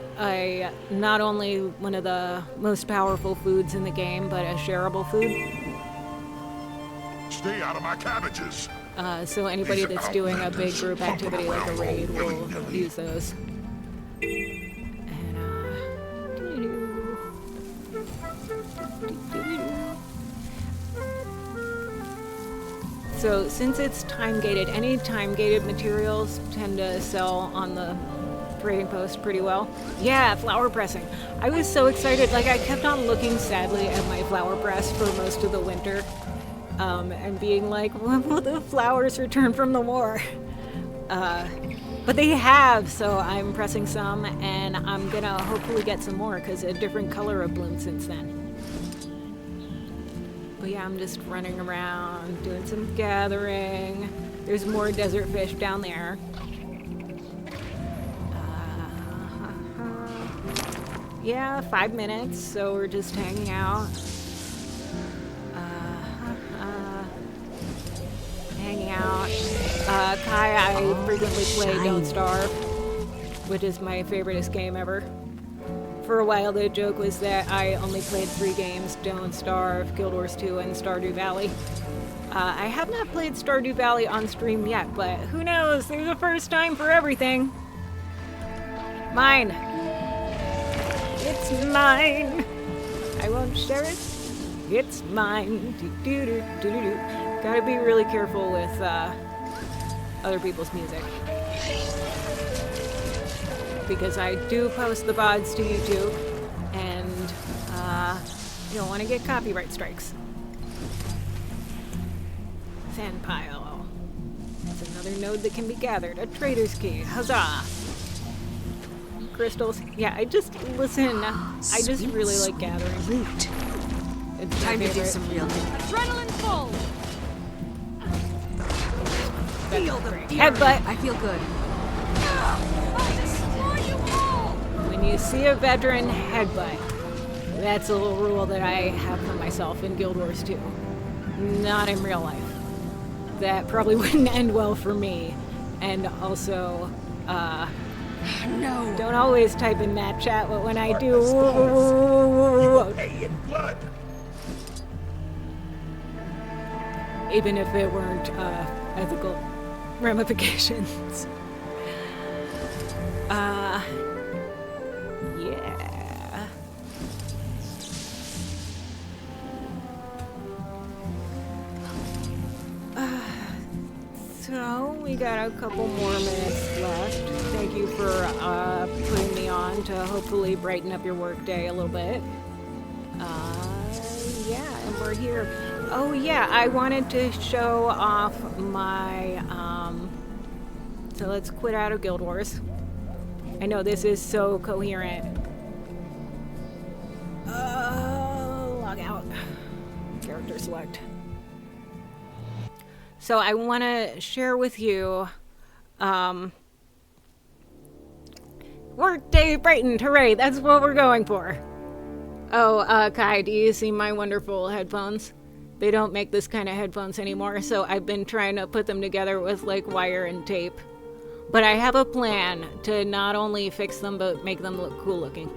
not only one of the most powerful foods in the game, but a shareable food. Stay out of my cabbages. So anybody that's doing a big group activity like a raid will use those. And, so since it's time-gated, any time-gated materials tend to sell on the trading post pretty well. Yeah, flower pressing. I was so excited. Like, I kept on looking sadly at my flower press for most of the winter. And being like, when will the flowers return from the war? But they have, so I'm pressing some, and I'm gonna hopefully get some more, because a different color have bloomed since then. But yeah, I'm just running around, doing some gathering. There's more desert fish down there. Yeah, 5 minutes, so we're just hanging out. Hanging out. Kai, I frequently play Don't Starve, which is my favoriteest game ever. For a while, the joke was that I only played 3 games, Don't Starve, Guild Wars 2, and Stardew Valley. I have not played Stardew Valley on stream yet, but who knows? There's a first time for everything. Mine. It's mine. I won't share it. It's mine. Do-do-do-do-do-do. Gotta be really careful with other people's music. Because I do post the VODs to YouTube, and you don't want to get copyright strikes. Sand pile. That's another node that can be gathered. A trader's key. Huzzah! Crystals. Yeah, I just listen. I just really like gathering. Loot. It's Time to do favorite. some real damage. Adrenaline full! Feel the Headbutt. I feel good. I'll destroy you all! When you see a veteran, headbutt. That's a little rule that I have for myself in Guild Wars 2. Not in real life. That probably wouldn't end well for me. And also, No. don't always type in that chat, but when I do, even if it weren't ethical ramifications. Yeah. So we got a couple more minutes left. Thank you for putting me on to hopefully brighten up your workday a little bit. Yeah, and we're here. Oh yeah, I wanted to show off my, so let's quit out of Guild Wars. I know this is so coherent. Log out. Character select. So I want to share with you, Workday brightened, hooray, that's what we're going for. Oh, Kai, do you see my wonderful headphones? They don't make this kind of headphones anymore, so I've been trying to put them together with, like, wire and tape. But I have a plan to not only fix them, but make them look cool looking.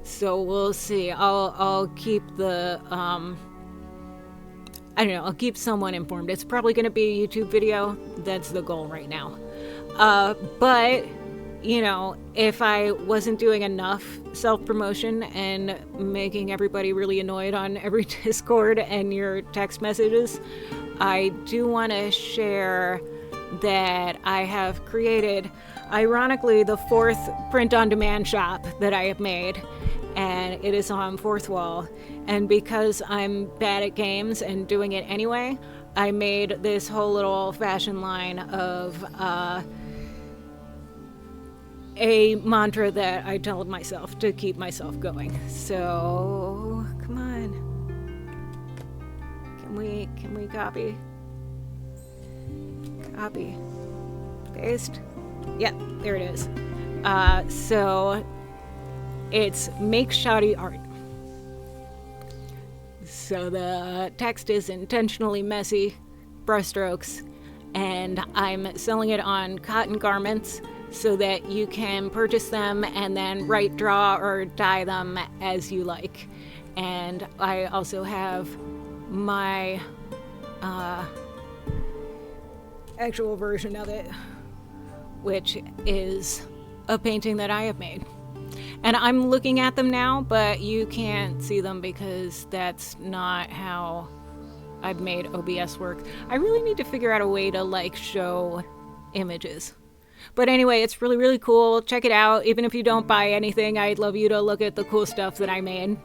So we'll see. I'll keep the, I don't know, I'll keep someone informed. It's probably going to be a YouTube video. That's the goal right now. But, you know, if I wasn't doing enough self-promotion and making everybody really annoyed on every Discord and your text messages, I do want to share that I have created, ironically, the 4th print-on-demand shop that I have made, and it is on 4th Wall. And because I'm bad at games and doing it anyway, I made this whole little fashion line of a mantra that I told myself to keep myself going. So, come on. Can we copy? Copy. Paste. Yep, there it is. So it's make shoddy art. So the text is intentionally messy, brushstrokes, and I'm selling it on cotton garments so that you can purchase them and then write, draw, or dye them as you like. And I also have my actual version of it, which is a painting that I have made. And I'm looking at them now, but you can't see them because that's not how I've made OBS work. I really need to figure out a way to like show images. But anyway, it's really, really cool. Check it out. Even if you don't buy anything, I'd love you to look at the cool stuff that I made.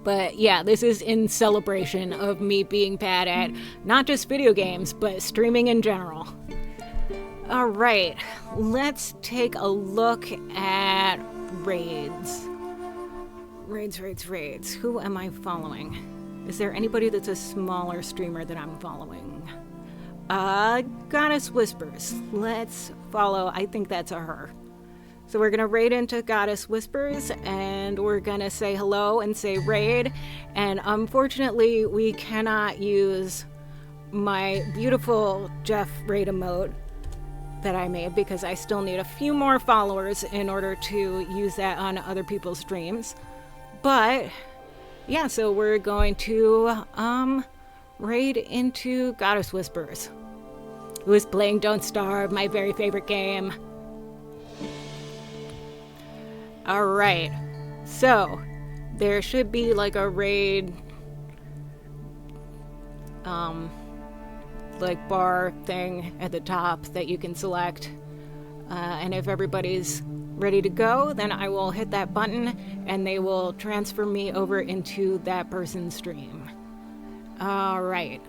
But yeah, this is in celebration of me being bad at not just video games, but streaming in general. All right, let's take a look at raids. Raids. Who am I following? Is there anybody that's a smaller streamer that I'm following? Goddess Whispers. Let's follow. I think that's a her. So we're gonna raid into Goddess Whispers, and we're gonna say hello and say raid. And unfortunately, we cannot use my beautiful Jeff raid emote that I made because I still need a few more followers in order to use that on other people's streams. But yeah, so we're going to raid into Goddess Whispers, who is playing Don't Starve, my very favorite game. All right, so there should be like a raid like bar thing at the top that you can select, and if everybody's ready to go, then I will hit that button and they will transfer me over into that person's stream. All right,